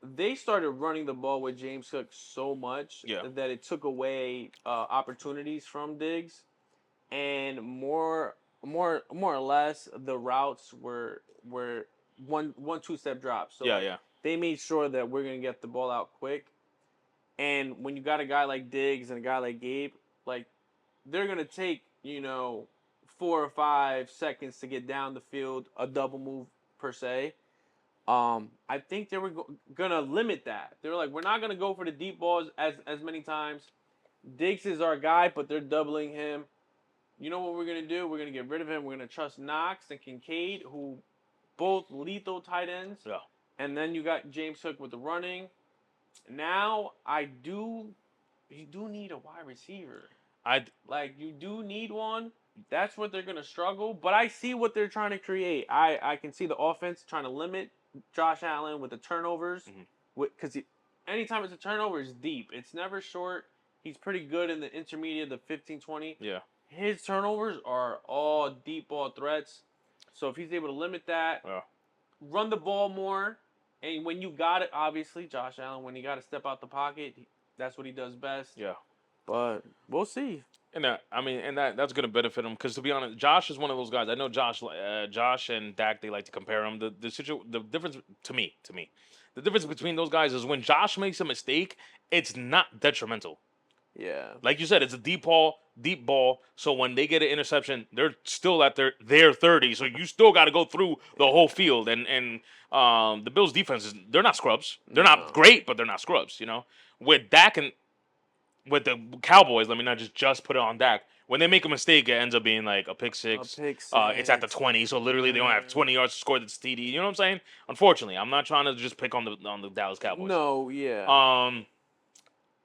they started running the ball with James Cook so much that it took away opportunities from Diggs, and more or less the routes were one 2-step drops. So they made sure that we're gonna get the ball out quick. And when you got a guy like Diggs and a guy like Gabe, like, they're gonna take 4 or 5 seconds to get down the field, a double move per se. I think they were gonna limit that. They were like, we're not gonna go for the deep balls as many times. Diggs is our guy, but they're doubling him. You know what we're gonna do? We're gonna get rid of him. We're gonna trust Knox and Kincaid, who both lethal tight ends. Yeah. And then you got James Cook with the running. Now you do need a wide receiver. You do need one. That's what they're gonna struggle. But I see what they're trying to create. I can see the offense trying to limit Josh Allen with the turnovers. Because anytime it's a turnover, it's deep. It's never short. He's pretty good in the intermediate, the 15-20. Yeah. His turnovers are all deep ball threats. So if he's able to limit that, run the ball more. And when you got it, obviously, Josh Allen, when he got to step out the pocket, that's what he does best. Yeah. But we'll see. And that's going to benefit him, because to be honest, Josh is one of those guys. I know Josh and Dak, they like to compare him. The difference to me, the difference between those guys is when Josh makes a mistake, it's not detrimental. Yeah. Like you said, it's a deep ball. So when they get an interception, they're still at their 30. So you still got to go through the whole field. And the Bills' defense they're not scrubs. They're not great, but they're not scrubs. You know, with Dak and with the Cowboys, let me not just put it on Dak. When they make a mistake, it ends up being like a pick six. It's at the 20, so literally they don't have 20 yards to score the TD. You know what I'm saying? Unfortunately, I'm not trying to just pick on the Dallas Cowboys. No, yeah.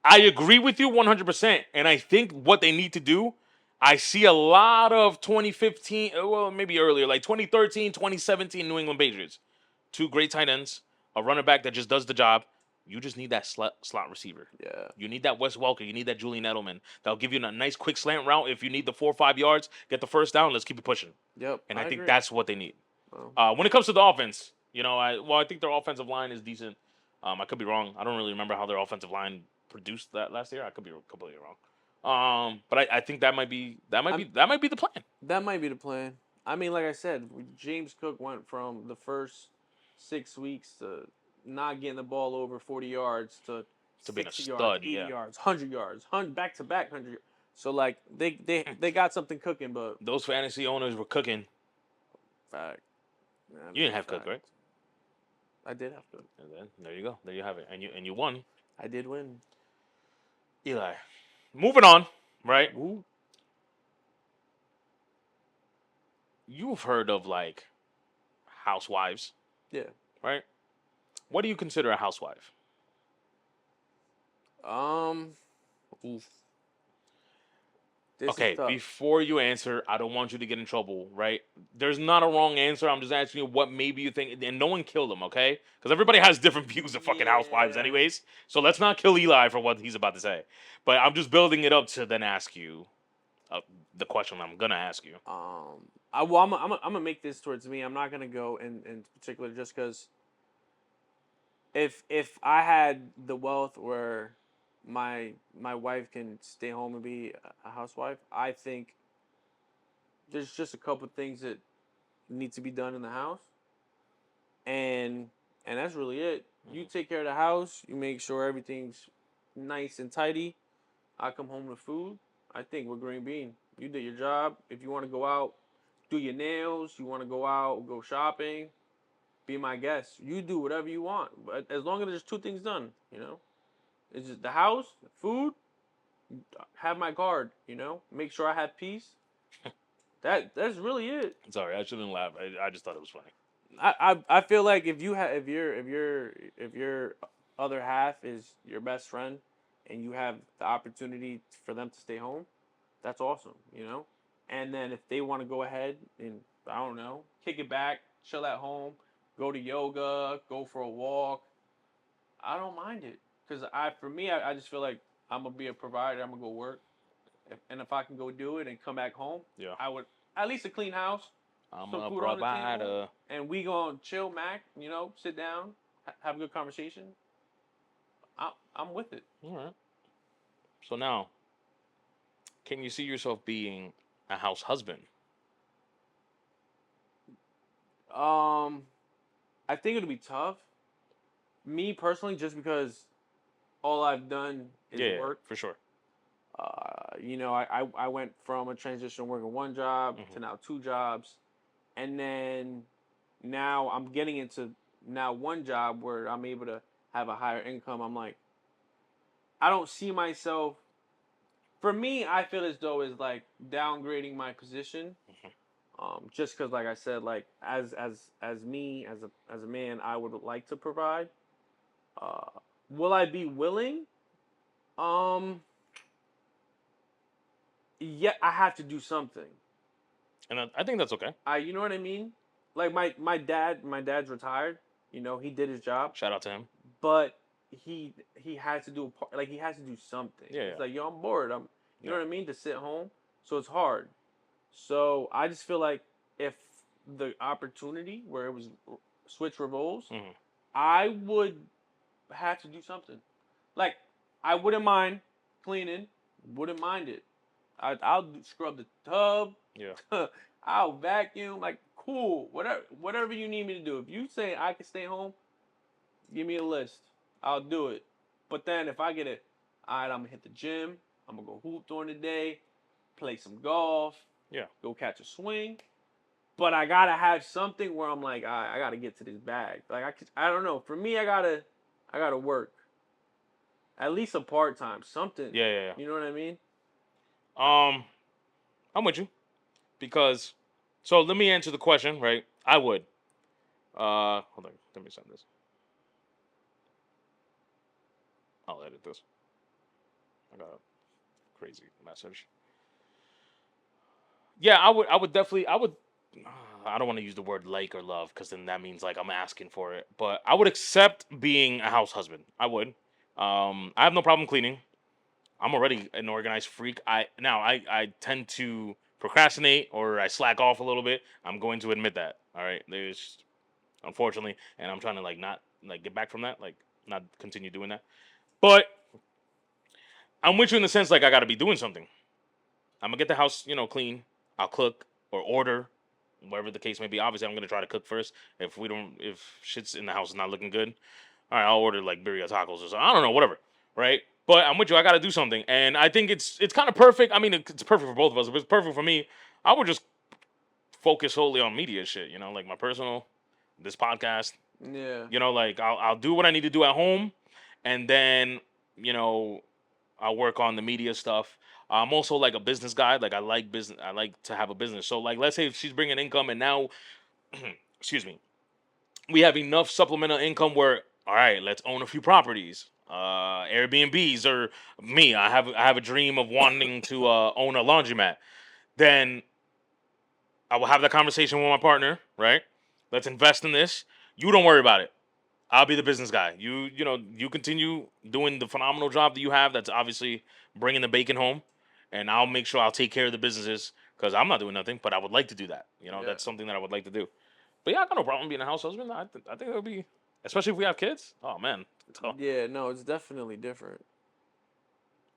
I agree with you 100%, and I think what they need to do, I see a lot of 2015, well, maybe earlier, like 2013, 2017 New England Patriots. 2 great tight ends, a running back that just does the job. You just need that slot receiver. Yeah. You need that Wes Welker. You need that Julian Edelman. That'll give you a nice quick slant route. If you need the 4 or 5 yards, get the first down. Let's keep it pushing. Yep. And I think agree. that's what they need. When it comes to the offense, I think their offensive line is decent. I could be wrong. I don't really remember how their offensive line produced that last year. I could be completely wrong. But I think that might be the plan. That might be the plan. I mean, like I said, James Cook went from the first 6 weeks to not getting the ball over 40 yards to being a 60 stud, yards, 80 yards, 100 yards, back to back 100. So like they got something cooking, but those fantasy owners were cooking. Fact. You didn't have Cook, right? I did have Cook. And then there you go. There you have it. And you won. I did win. Eli. Moving on, right? Ooh. You've heard of like housewives. Yeah. Right? What do you consider a housewife? Oof. This is Okay, tough. before you answer, I don't want you to get in trouble, right? There's not a wrong answer. I'm just asking you what maybe you think, and no one killed him, okay? Because everybody has different views of fucking housewives, Yeah. anyways. So let's not kill Eli for what he's about to say. But I'm just building it up to then ask you the question I'm gonna ask you. I'm gonna make this towards me. I'm not gonna go in particular just because if I had the wealth where my wife can stay home and be a housewife, I think there's just a couple things that need to be done in the house, and that's really it. You take care of the house. You make sure everything's nice and tidy. I come home with food. I think we're green bean. You did your job. If you want to go out, do your nails. You want to go out, go shopping. Be my guest. You do whatever you want, but as long as there's two things done, it's just the house, food. Have my card. Make sure I have peace. That's really it. Sorry, I shouldn't laugh. I just thought it was funny. I feel like if your other half is your best friend, and you have the opportunity for them to stay home, that's awesome. And then if they want to go ahead and I don't know, kick it back, chill at home, go to yoga, go for a walk, I don't mind it. Cause for me, I just feel like I'm gonna be a provider. I'm gonna go work, and if I can go do it and come back home, Yeah, I would at least a clean house, I'm some a food on the table, provider. and we gonna chill, Mac. Sit down, have a good conversation. I'm with it. All right. So now, can you see yourself being a house husband? Um, I think it'll be tough. Me personally, just because all I've done is Yeah, work. for sure. I went from a transition working one job to Hmm. now two jobs, and then now I'm getting into now one job where I'm able to have a higher income. I'm like, I don't see myself. For me, I feel as though it's like downgrading my position. Just because, like I said, like as me as a man, I would like to provide. Uh, will I be willing? Um, yeah, I have to do something. And I think that's okay. You know what I mean? Like my dad's retired. He did his job, Shout out to him. but he had to do a part, like he has to do something. Yeah, It's yeah, like, yo, I'm bored. You yeah. know what I mean, to sit home. So it's hard. So I just feel like if the opportunity where it was switch roles, Hmm. I would have to do something. Like I wouldn't mind cleaning, wouldn't mind it. I'll scrub the tub. Yeah. I'll vacuum. Like cool, whatever you need me to do. If you say I can stay home, give me a list. I'll do it. But then if I get it, all right, I'm gonna hit the gym. I'm gonna go hoop during the day, play some golf, Yeah. go catch a swing. But I gotta have something where I'm like, all right, I gotta get to this bag. Like I don't know. For me, I gotta work at least a part time, something. Yeah, yeah, You know what I mean? yeah. I'm with you because. So let me answer the question. Right, I would. Hold on. Let me send this. I'll edit this. I got a crazy message. Yeah, I would. I would definitely. I would. I don't want to use the word like or love because then that means like I'm asking for it. But I would accept being a house husband. I would. I have no problem cleaning. I'm already an organized freak. I tend to procrastinate or I slack off a little bit. I'm going to admit that. All right. There's unfortunately, and I'm trying to like not like get back from that, like not continue doing that. But I'm with you in the sense like I got to be doing something. I'm gonna get the house, clean. I'll cook or order, whatever the case may be. Obviously, I'm gonna try to cook first. If shit's in the house is not looking good, all right, I'll order like birria tacos or something. I don't know, whatever, right? But I'm with you. I got to do something, and I think it's kind of perfect. I mean, it's perfect for both of us. If it's perfect for me, I would just focus solely on media shit. Like my personal, this podcast. Yeah. Like I'll do what I need to do at home, and then you know I'll work on the media stuff. I'm also like a business guy. Like I like business. I like to have a business. So like, let's say if she's bringing income, and now, excuse me, we have enough supplemental income where, all right, let's own a few properties. Airbnbs, or me, I have a dream of wanting to own a laundromat, then I will have that conversation with my partner, right? Let's invest in this. You don't worry about it. I'll be the business guy. You continue doing the phenomenal job that you have. That's obviously bringing the bacon home, and I'll make sure I'll take care of the businesses because I'm not doing nothing. But I would like to do that. Yeah. That's something that I would like to do. But yeah, I got no problem being a house husband. I think that would be, especially if we have kids. Oh man. So, Yeah, no, it's definitely different.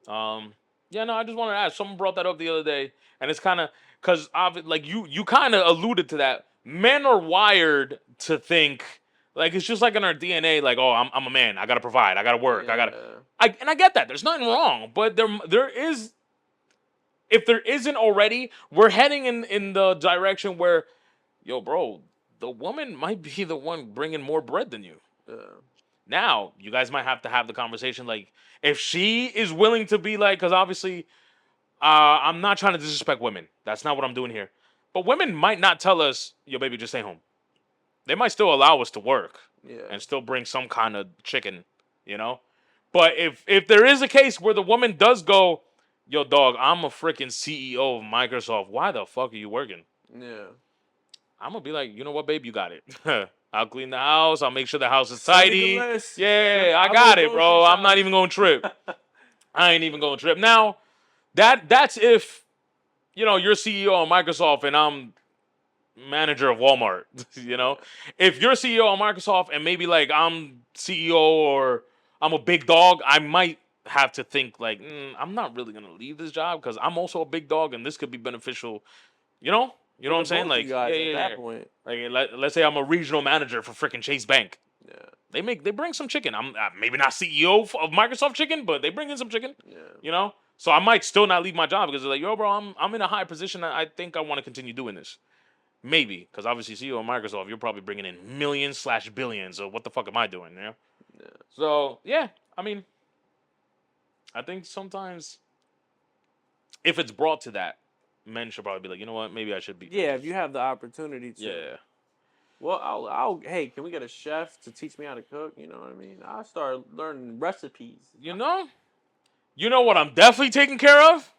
yeah, no, I just wanted to ask. Someone brought that up the other day, and it's kind of because like you kind of alluded to that. Men are wired to think like it's just like in our DNA. Like, oh, I'm a man. I gotta provide. I gotta work. Yeah. I get that. There's nothing wrong, but there is. If there isn't already, we're heading in the direction where, yo, bro, the woman might be the one bringing more bread than you. Yeah. Now, you guys might have to have the conversation. Like, if she is willing to be like, because obviously, I'm not trying to disrespect women. That's not what I'm doing here. But women might not tell us, yo, baby, just stay home. They might still allow us to work Yeah. and still bring some kind of chicken, you know? But if there is a case where the woman does go, yo, dog, I'm a freaking CEO of Microsoft. Why the fuck are you working? Yeah. I'm going to be like, you know what, babe? You got it. I'll clean the house. I'll make sure the house is Send me the tidy. list. Yeah, I I'll got go it, bro. grocery I'm not shopping. even going to trip. I ain't even going to trip. Now, that's if, you're CEO of Microsoft and I'm manager of Walmart, If you're CEO of Microsoft and maybe like I'm CEO or I'm a big dog, I might have to think like, I'm not really going to leave this job because I'm also a big dog and this could be beneficial, You know For what the I'm saying? both of Like, you guys yeah, at yeah, that yeah. point. Like, let's say I'm a regional manager for freaking Chase Bank. Yeah. They bring some chicken. I'm maybe not CEO of Microsoft Chicken, but they bring in some chicken. Yeah. So I might still not leave my job because they're like, yo, bro, I'm in a high position. I think I want to continue doing this. Maybe because obviously CEO of Microsoft, you're probably bringing in millions/billions. So what the fuck am I doing? Yeah. So yeah, I mean, I think sometimes if it's brought to that, men should probably be like, you know what, maybe I should be. Yeah, if you have the opportunity to. Yeah. Well, I'll. Hey, can we get a chef to teach me how to cook? You know what I mean? I'll start learning recipes. You know what I'm definitely taking care of?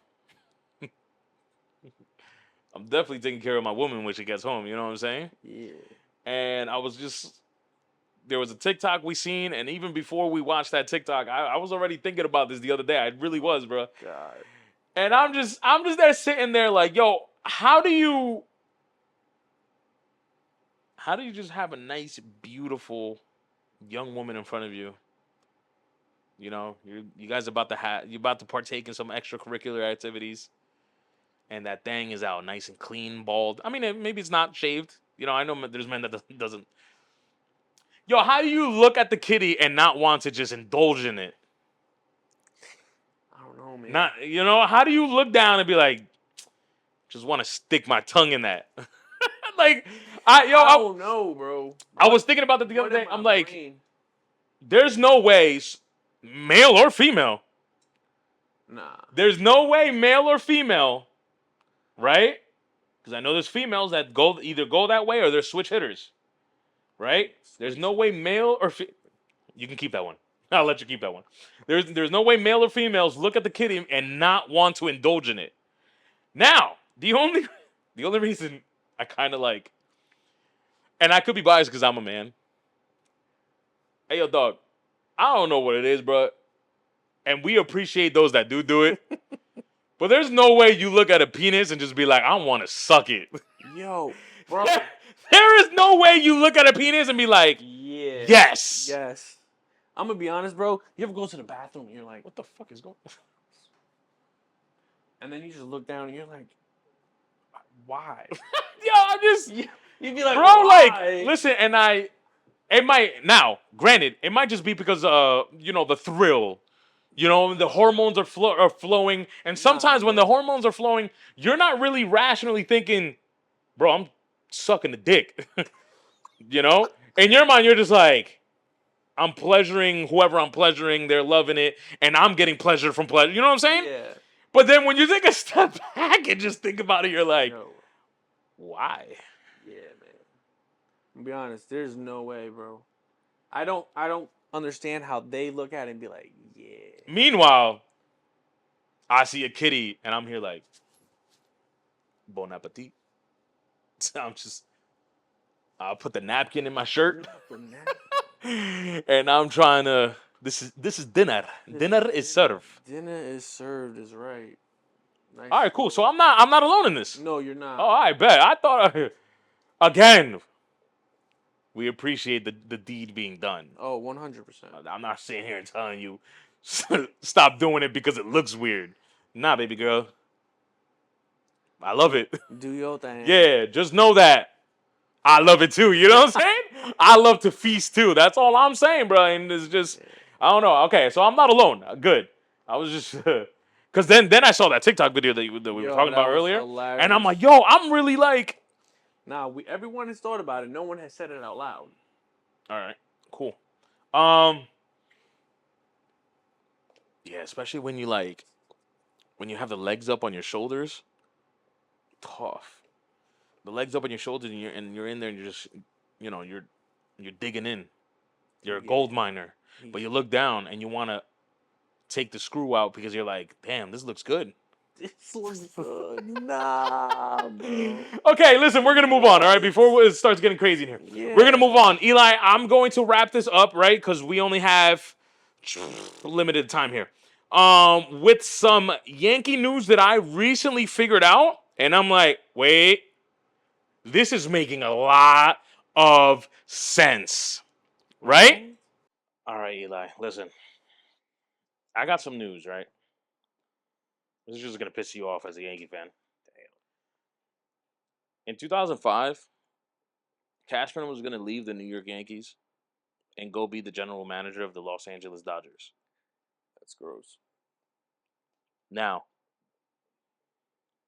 I'm definitely taking care of my woman when she gets home, you know what I'm saying? Yeah. And there was a TikTok we seen, and even before we watched that TikTok, I was already thinking about this the other day. I really was, bro. God. And I'm just there sitting there like, yo, how do you just have a nice, beautiful young woman in front of you? You guys you're about to partake in some extracurricular activities, and that thing is out nice and clean, bald. I mean, maybe it's not shaved. I know there's men that doesn't. Yo, how do you look at the kitty and not want to just indulge in it? I don't know, man. Not, how do you look down and be like, just want to stick my tongue in that? Like, I don't know, bro. I was thinking about that the other What in day. my I'm like, brain? there's no way, male or female. Nah. There's no way, male or female, right? Because I know there's females that either go that way or they're switch hitters, right? There's no way male or you can keep that one. I'll let you keep that one. There's no way male or females look at the kitty and not want to indulge in it. Now, the only reason I kind of like, and I could be biased because I'm a man. Hey, yo, dog, I don't know what it is, bro. And we appreciate those that do it. But there's no way you look at a penis and just be like, I want to suck it. Yo, bro. There is no way you look at a penis and be like, Yeah. yes. Yes. I'm going to be honest, bro. You ever go to the bathroom and you're like, what the fuck is going on? And then you just look down and you're like, why? Yo, I'm just. You'd be like, bro, why? like, listen, and it might, now, granted, it might just be because, the thrill. The hormones are flowing. And sometimes when the hormones are flowing, you're not really rationally thinking, bro, I'm sucking the dick. In your mind, you're just like, I'm pleasuring whoever I'm pleasuring. They're loving it. And I'm getting pleasure from pleasure. You know what I'm saying? Yeah. But then when you take a step back and just think about it, you're like, Yo. Why? Yeah, man. To be honest, there's no way, bro. I don't understand how they look at it and be like, yeah. Meanwhile, I see a kitty and I'm here like, bon appetit. I'm just, I'll put the napkin in my shirt and I'm trying to. This is dinner. Dinner is served. Dinner is served is right. Nice. All right, cool. So I'm not alone in this. No, you're not. Oh, I bet. I thought again. We appreciate the deed being done. Oh, 100%. I'm not sitting here and telling you stop doing it because it looks weird. Nah, baby girl. I love it. Do your thing. Yeah, just know that I love it too. You know what I'm saying? I love to feast too. That's all I'm saying, bro. And it's just, I don't know. Okay, so I'm not alone. Good. I was just, because then I saw that TikTok video that we were talking about earlier. Hilarious. And I'm like, yo, I'm really like. Nah, everyone has thought about it. No one has said it out loud. All right, cool. Yeah, especially when you have the legs up on your shoulders. Tough. The legs up on your shoulders and you're in there and you're just, you're digging in. You're a gold miner, but you look down and you want to take the screw out because you're like, damn, this looks good. This looks good. Nah, bro. Okay, listen, we're going to move on, all right, before it starts getting crazy in here. Yeah. We're going to move on. Eli, I'm going to wrap this up, right, because we only have limited time here. With some Yankee news that I recently figured out, and I'm like, wait, this is making a lot of sense, right? All right, Eli, listen. I got some news, right? This is just going to piss you off as a Yankee fan. In 2005, Cashman was going to leave the New York Yankees and go be the general manager of the Los Angeles Dodgers. That's gross. Now,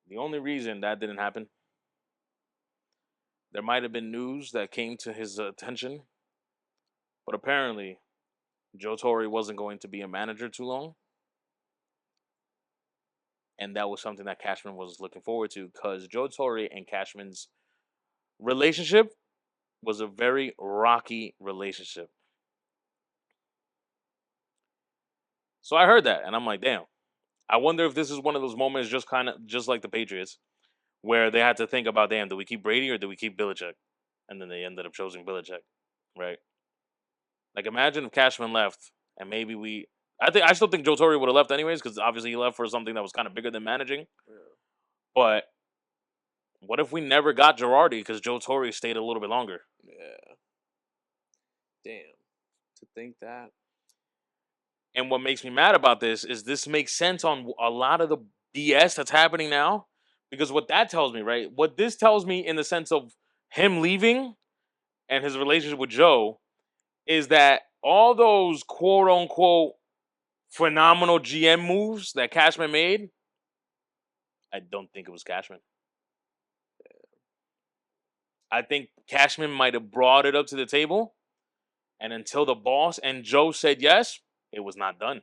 the only reason that didn't happen, there might have been news that came to his attention, but apparently Joe Torre wasn't going to be a manager too long. And that was something that Cashman was looking forward to because Joe Torre and Cashman's relationship was a very rocky relationship. So I heard that, and I'm like, damn. I wonder if this is one of those moments just like the Patriots, where they had to think about, damn, do we keep Brady or do we keep Belichick? And then they ended up choosing Belichick, right? Like, imagine if Cashman left, and maybe I still think Joe Torre would have left anyways, because obviously he left for something that was kind of bigger than managing. Yeah. But what if we never got Girardi because Joe Torre stayed a little bit longer? Yeah. Damn. To think that. And what makes me mad about this makes sense on a lot of the BS that's happening now. Because what that tells me, right? What this tells me in the sense of him leaving and his relationship with Joe is that all those quote-unquote phenomenal GM moves that Cashman made, I don't think it was Cashman. I think Cashman might have brought it up to the table, and until the boss and Joe said yes, it was not done.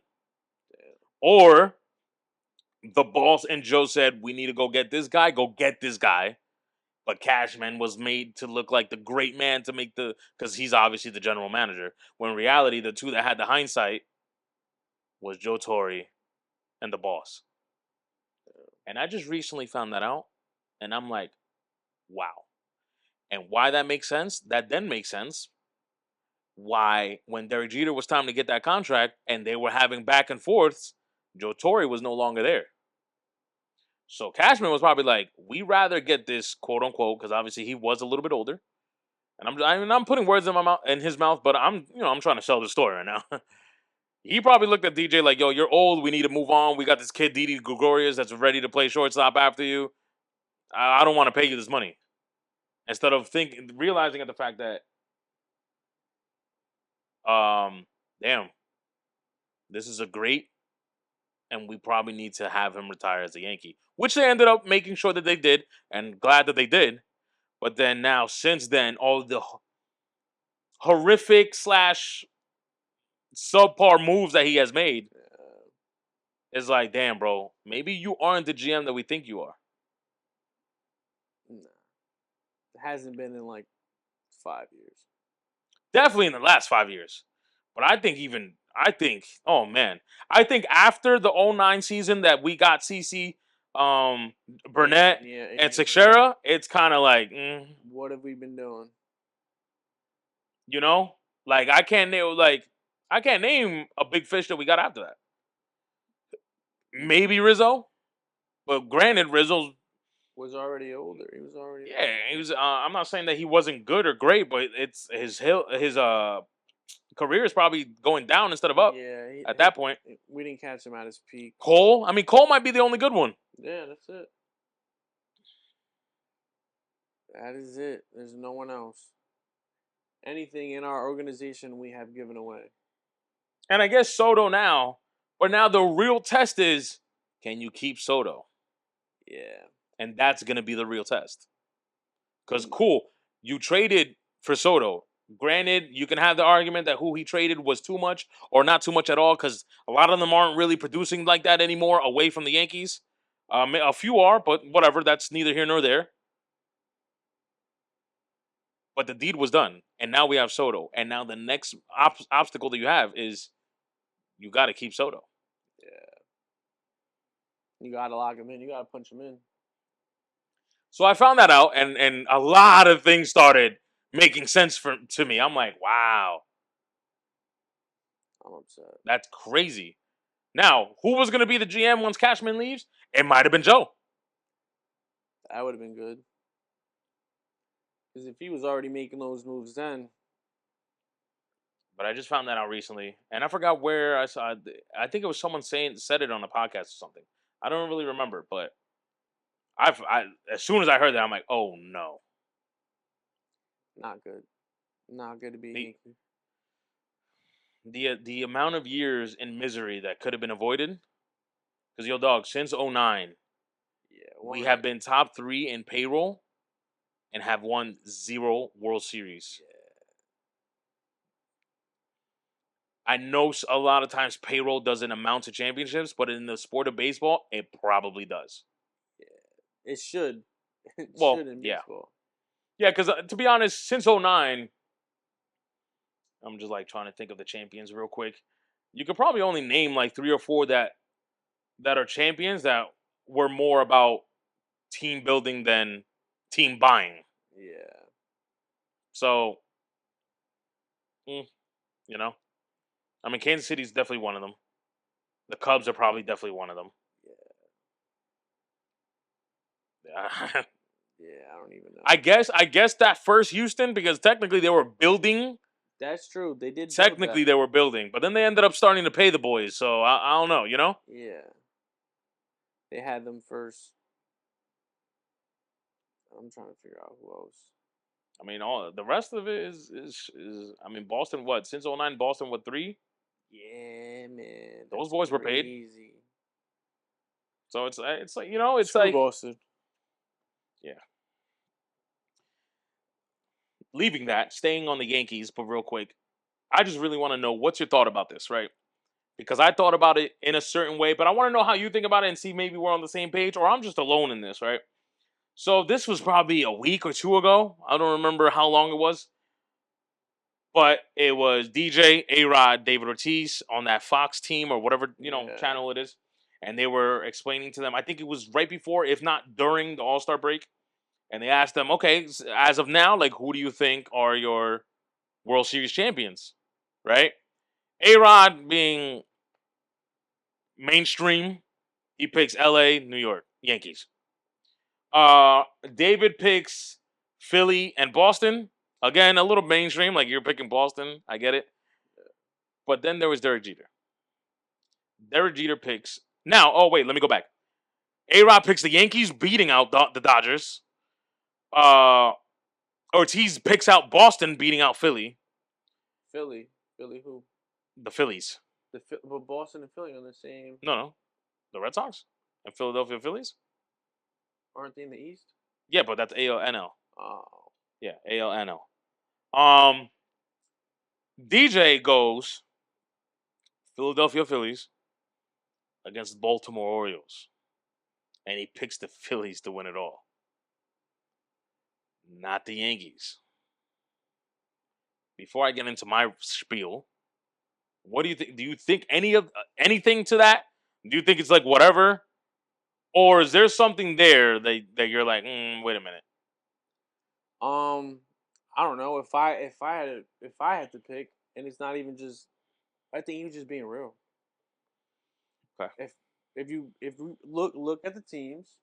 Or the boss and Joe said, we need to go get this guy. But Cashman was made to look like the great man to make because he's obviously the general manager. When in reality, the two that had the hindsight was Joe Torre and the boss. And I just recently found that out. And I'm like, wow. And why that makes sense? That then makes sense. Why, when Derek Jeter was time to get that contract and they were having back and forths, Joe Torre was no longer there. So Cashman was probably like, we rather get this quote unquote, because obviously he was a little bit older. And I'm putting words in his mouth, but I'm trying to sell the story right now. He probably looked at DJ like, yo, you're old. We need to move on. We got this kid, Didi Gregorius, that's ready to play shortstop after you. I don't want to pay you this money. Instead of realizing at the fact that, damn, this is a great, and we probably need to have him retire as a Yankee, which they ended up making sure that they did, and glad that they did. But then now, since then, all the horrific / subpar moves that he has made is like, damn, bro, maybe you aren't the GM that we think you are. Nah. It hasn't been in like 5 years. Definitely in the last 5 years. But oh man, I think after the '09 season that we got CC, Burnett, Yeah, and Burnett. Teixeira, it's kind of like, What have we been doing? you know, like I can't name a big fish that we got after that. Maybe Rizzo, but granted, Rizzo's Was already older. He was already he was. I'm not saying that he wasn't good or great, but it's his career is probably going down instead of up Yeah, at that point. we didn't catch him at his peak. Cole might be the only good one. Yeah, that's it. That is it. There's no one else. Anything in our organization we have given away. And I guess Soto now, but now the real test is, can you keep Soto? Yeah. And that's going to be the real test. Because, cool, you traded for Soto. Granted, you can have the argument that who he traded was too much or not too much at all, because a lot of them aren't really producing like that anymore away from the Yankees. A few are, but whatever. That's neither here nor there. But the deed was done, and now we have Soto. And now the next obstacle that you have is you got to keep Soto. Yeah. You got to lock him in. You got to punch him in. So I found that out, and a lot of things started making sense to me. I'm like, wow. I'm upset. That's crazy. Now, who was going to be the GM once Cashman leaves? It might have been Joe. That would have been good. Because if he was already making those moves then. But I just found that out recently, and I forgot where I saw. I think it was someone said it on a podcast or something. I don't really remember, but as soon as I heard that, I'm like, oh no, not good. Not good to be the amount of years in misery that could have been avoided. Because yo, dog, since '09, we have been top 3 in payroll and have won 0 World Series. Yeah. I know a lot of times payroll doesn't amount to championships, but in the sport of baseball, it probably does. Yeah, it should. It well, should in baseball. Yeah, because to be honest, since '09, I'm just like trying to think of the champions real quick. You could probably only name like 3 or 4 that are champions that were more about team building than team buying. Yeah. So, you know, I mean, Kansas City's definitely one of them. The Cubs are probably definitely one of them. Yeah. Yeah, I don't even know. I guess that first Houston, because technically they were building. That's true. They did. Technically they were building, but then they ended up starting to pay the boys. So I don't know, you know? Yeah. They had them first. I'm trying to figure out who else. I mean, all the rest of it is I mean, Boston, what? Since '09, Boston, what, 3? Yeah, man. Those boys were paid. So it's like, you know, it's Screw like Boston. Yeah. Leaving that, staying on the Yankees, but real quick, I just really want to know what's your thought about this, right? Because I thought about it in a certain way, but I want to know how you think about it and see maybe we're on the same page or I'm just alone in this, right? So this was probably a week or 2 ago. I don't remember how long it was. But it was DJ, A-Rod, David Ortiz on that Fox team or whatever, channel it is. And they were explaining to them, I think it was right before, if not during the All-Star break. And they asked them, okay, as of now, like, who do you think are your World Series champions? Right? A-Rod being mainstream, he picks LA, New York, Yankees. David picks Philly and Boston. Again, a little mainstream, like you're picking Boston. I get it. But then there was Derek Jeter. Derek Jeter picks. Now, oh, wait, let me go back. A-Rod picks the Yankees, beating out the Dodgers. Ortiz picks out Boston, beating out Philly. Philly who? The Phillies. But Boston and Philly are the same. No. The Red Sox and Philadelphia Phillies. Aren't they in the East? Yeah, but that's ALNL. Oh. Yeah, ALNL. DJ goes Philadelphia Phillies against Baltimore Orioles. And he picks the Phillies to win it all. Not the Yankees. Before I get into my spiel, What do you think? Do you think anything to that? Do you think it's like whatever, or is there something there that you're like, wait a minute? I don't know if I had to pick, and it's not even just. I think he was just being real. Okay. If you look at the teams,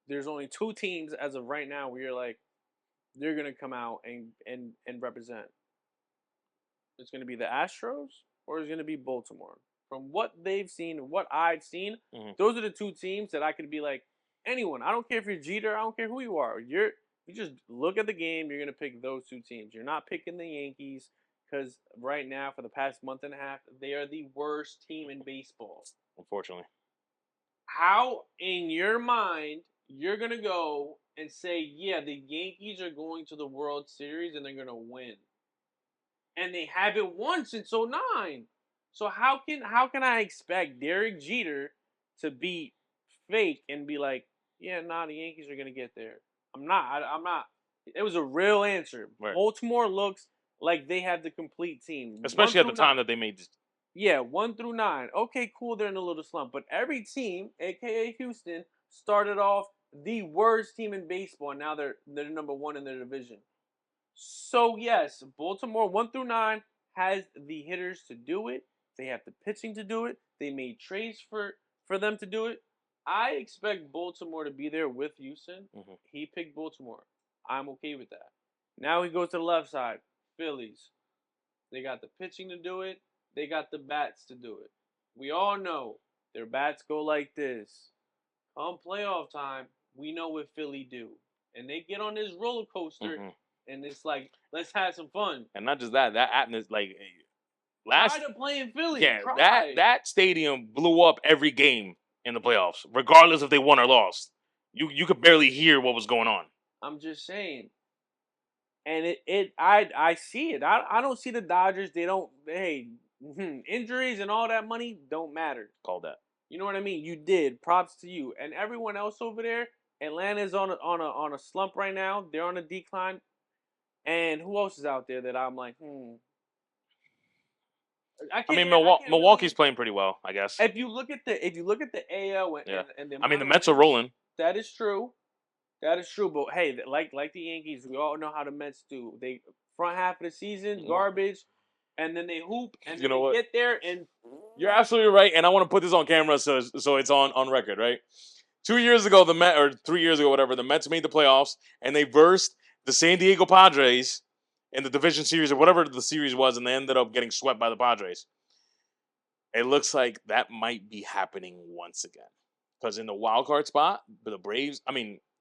there's only two teams as of right now where you're like they're gonna come out and represent. It's gonna be the Astros or it's gonna be Baltimore. From what they've seen, what I've seen, those are the two teams that I could be like anyone. I don't care if you're Jeter. I don't care who you are. You just look at the game. You're gonna pick those two teams. You're not picking the Yankees because right now, for the past month and a half, they are the worst team in baseball. Unfortunately. How in your mind you're gonna go and say, yeah, the Yankees are going to the World Series and they're gonna win, and they haven't won since '09. So how can I expect Derek Jeter to be fake and be like, yeah, nah, the Yankees are gonna get there? I'm not. I'm not. It was a real answer. Right. Baltimore looks like they have the complete team, especially at the time that they made this. Yeah, 1 through 9. Okay, cool. They're in a little slump, but every team, aka Houston, started off the worst team in baseball, and now they're number one in their division. So yes, Baltimore 1 through 9 has the hitters to do it. They have the pitching to do it. They made trades for them to do it. I expect Baltimore to be there with Houston. He picked Baltimore. I'm okay with that. Now he goes to the left side. Phillies. They got the pitching to do it. They got the bats to do it. We all know their bats go like this. Come playoff time, we know what Philly do. And they get on this roller coaster, and it's like, let's have some fun. And not just that atmosphere, like last tired of playing Philly. Yeah, that stadium blew up every game in the playoffs, regardless if they won or lost. You could barely hear what was going on. I'm just saying. And I see it. I don't see the Dodgers. They don't. Hey, injuries and all that money don't matter. Call that. You know what I mean? You did. Props to you. And everyone else over there. Atlanta's on a slump right now. They're on a decline. And who else is out there that I'm like, I mean, Milwaukee's playing pretty well, I guess. If you look at the AL and the Mets are rolling. That is true. That is true, but hey, like the Yankees, we all know how the Mets do. They front half of the season garbage, and then they hoop, and then they get there. And you're absolutely right. And I want to put this on camera so it's on record, right? 2 years ago, the Mets, or 3 years ago, whatever, the Mets made the playoffs, and they versed the San Diego Padres in the division series or whatever the series was, and they ended up getting swept by the Padres. It looks like that might be happening once again, because in the wild card spot, the Braves,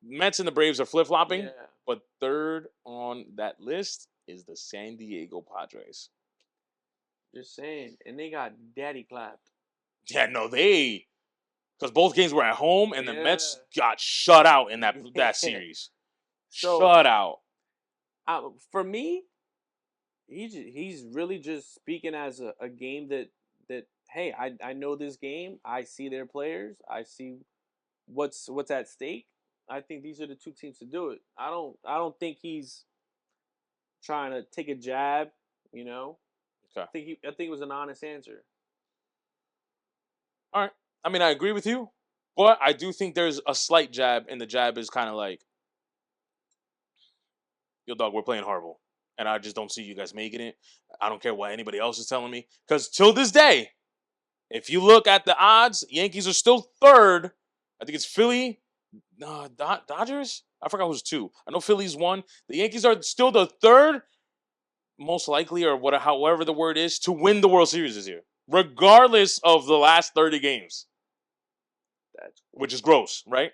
Mets and the Braves are flip-flopping, but third on that list is the San Diego Padres. Just saying. And they got daddy clapped. Yeah, no, because both games were at home, and the Mets got shut out in that series. Shut out. For me, he's really just speaking as a game that hey, I know this game. I see their players. I see what's at stake. I think these are the two teams to do it. I don't think he's trying to take a jab, you know. Okay. I think it was an honest answer. All right. I mean, I agree with you, but I do think there's a slight jab, and the jab is kind of like, yo, dog, we're playing horrible, and I just don't see you guys making it. I don't care what anybody else is telling me, because till this day, if you look at the odds, Yankees are still third. I think it's Philly. Dodgers? I forgot who's 2. I know Philly's 1. The Yankees are still the third, most likely, or however the word is, to win the World Series this year, regardless of the last 30 games. Which is gross, right?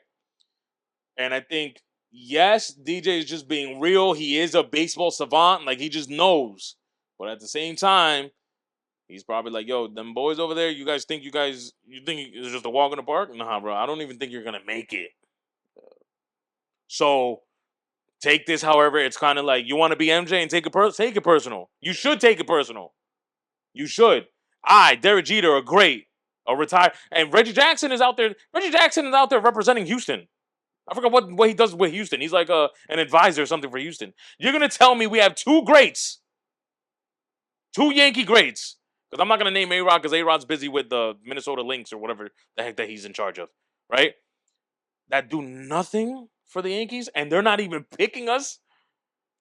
And I think, yes, DJ is just being real. He is a baseball savant. Like, he just knows. But at the same time, he's probably like, yo, them boys over there, you think it's just a walk in the park? Nah, bro, I don't even think you're going to make it. So, take this however. It's kind of like, you want to be MJ and take it personal. You should take it personal. You should. Derek Jeter are great. Retired. And Reggie Jackson is out there. Reggie Jackson is out there representing Houston. I forgot what he does with Houston. He's like an advisor or something for Houston. You're going to tell me we have 2 greats, 2 Yankee greats, Because I'm not gonna name A-Rod because A-Rod's busy with the Minnesota Lynx or whatever the heck that he's in charge of, right? That do nothing for the Yankees, and they're not even picking us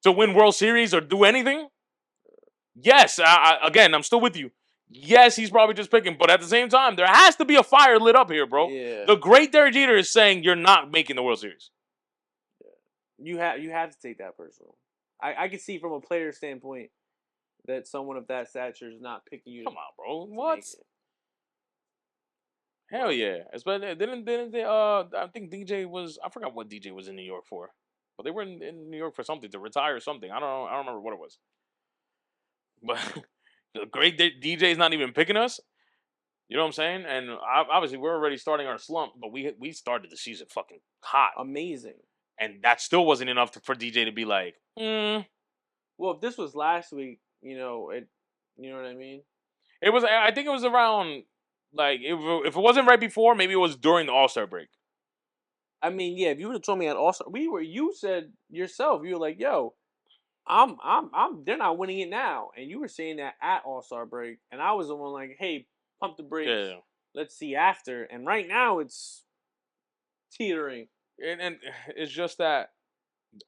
to win World Series or do anything. Yes, again, I'm still with you. Yes, he's probably just picking, but at the same time, there has to be a fire lit up here, bro. Yeah. The great Derek Jeter is saying you're not making the World Series. You have to take that personal. I can see from a player standpoint that someone of that stature is not picking you. Come on, bro. What? Hell yeah. Didn't they, I think DJ was, I forgot what DJ was in New York for. But they were in New York for something, to retire or something. I don't know. I don't remember what it was. But the great DJ is not even picking us. You know what I'm saying? And obviously we're already starting our slump, but we started the season fucking hot. Amazing. And that still wasn't enough for DJ to be like, Well, if this was last week, you know what I mean? It was, I think it was around, like, if it wasn't right before, maybe it was during the All-Star break. I mean, yeah, if you would have told me at All-Star, you said yourself, you were like, yo, they're not winning it now. And you were saying that at All-Star break. And I was the one like, hey, pump the brakes. Yeah. Let's see after. And right now it's teetering. And it's just that,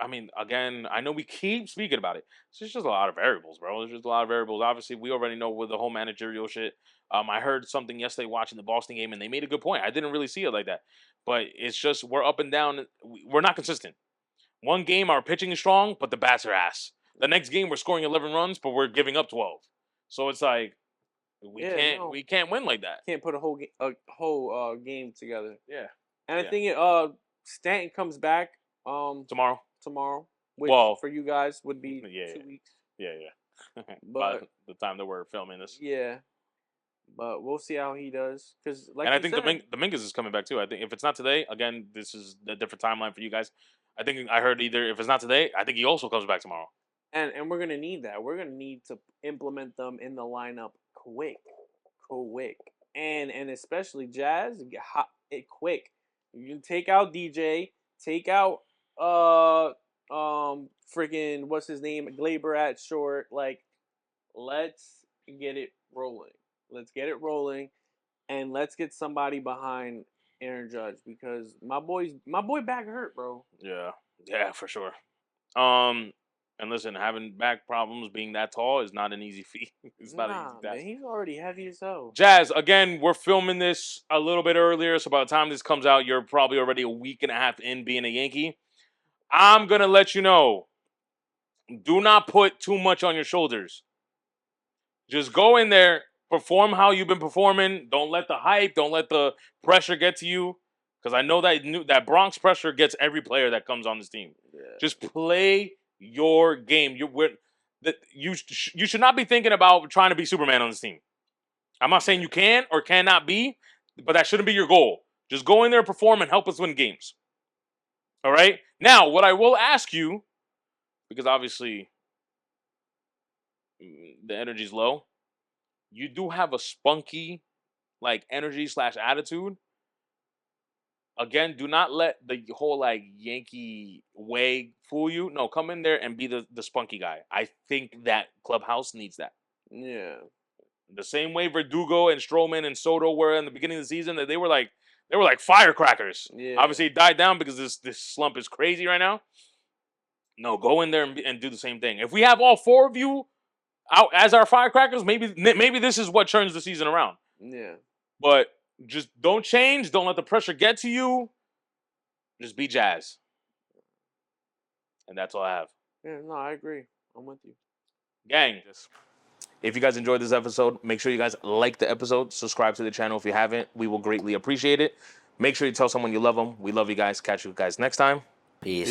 I mean, again, I know we keep speaking about it. It's just a lot of variables, bro. There's just a lot of variables. Obviously, we already know with the whole managerial shit. I heard something yesterday watching the Boston game, and they made a good point. I didn't really see it like that. But it's just, we're up and down. We're not consistent. One game, our pitching is strong, but the bats are ass. The next game, we're scoring 11 runs, but we're giving up 12. So it's like, we can't win like that. Can't put a whole game together. Yeah. And I think Stanton comes back tomorrow, which for you guys would be 2 weeks. Yeah. But by the time that we're filming this. Yeah. But we'll see how he does. And I think Dominguez is coming back too. I think if it's not today, again, this is a different timeline for you guys. I think I heard either if it's not today, I think he also comes back tomorrow. And we're gonna need that. We're gonna need to implement them in the lineup quick, and especially Jazz, quick. You take out DJ, take out freaking what's his name, Glaber at short. Like, let's get it rolling. Let's get it rolling, and let's get somebody behind Aaron Judge because my boy back hurt, bro. Yeah, for sure. And listen, having back problems, being that tall, is not an easy feat. It's not an easy task. Man, he's already heavy as hell. Jazz, again, we're filming this a little bit earlier, so by the time this comes out, you're probably already a week and a half in being a Yankee. I'm gonna let you know, do not put too much on your shoulders. Just go in there, perform how you've been performing. Don't let the hype, don't let the pressure get to you. Because I know that Bronx pressure gets every player that comes on this team. Yeah. Just play your game. You should not be thinking about trying to be Superman on this team. I'm not saying you can or cannot be, but that shouldn't be your goal. Just go in there, perform, and help us win games. All right? Now, what I will ask you, because obviously the energy's low, you do have a spunky, like, energy/attitude. Again, do not let the whole, like, Yankee way fool you. No, come in there and be the spunky guy. I think that clubhouse needs that. Yeah. The same way Verdugo and Stroman and Soto were in the beginning of the season, that they were like firecrackers. Yeah. Obviously, it died down because this slump is crazy right now. No, go in there and do the same thing. If we have all four of you out as our firecrackers, maybe this is what turns the season around. Yeah. But just don't change. Don't let the pressure get to you. Just be Jazz. And that's all I have. Yeah, no, I agree. I'm with you. Gang. If you guys enjoyed this episode, make sure you guys like the episode. Subscribe to the channel if you haven't. We will greatly appreciate it. Make sure you tell someone you love them. We love you guys. Catch you guys next time. Peace.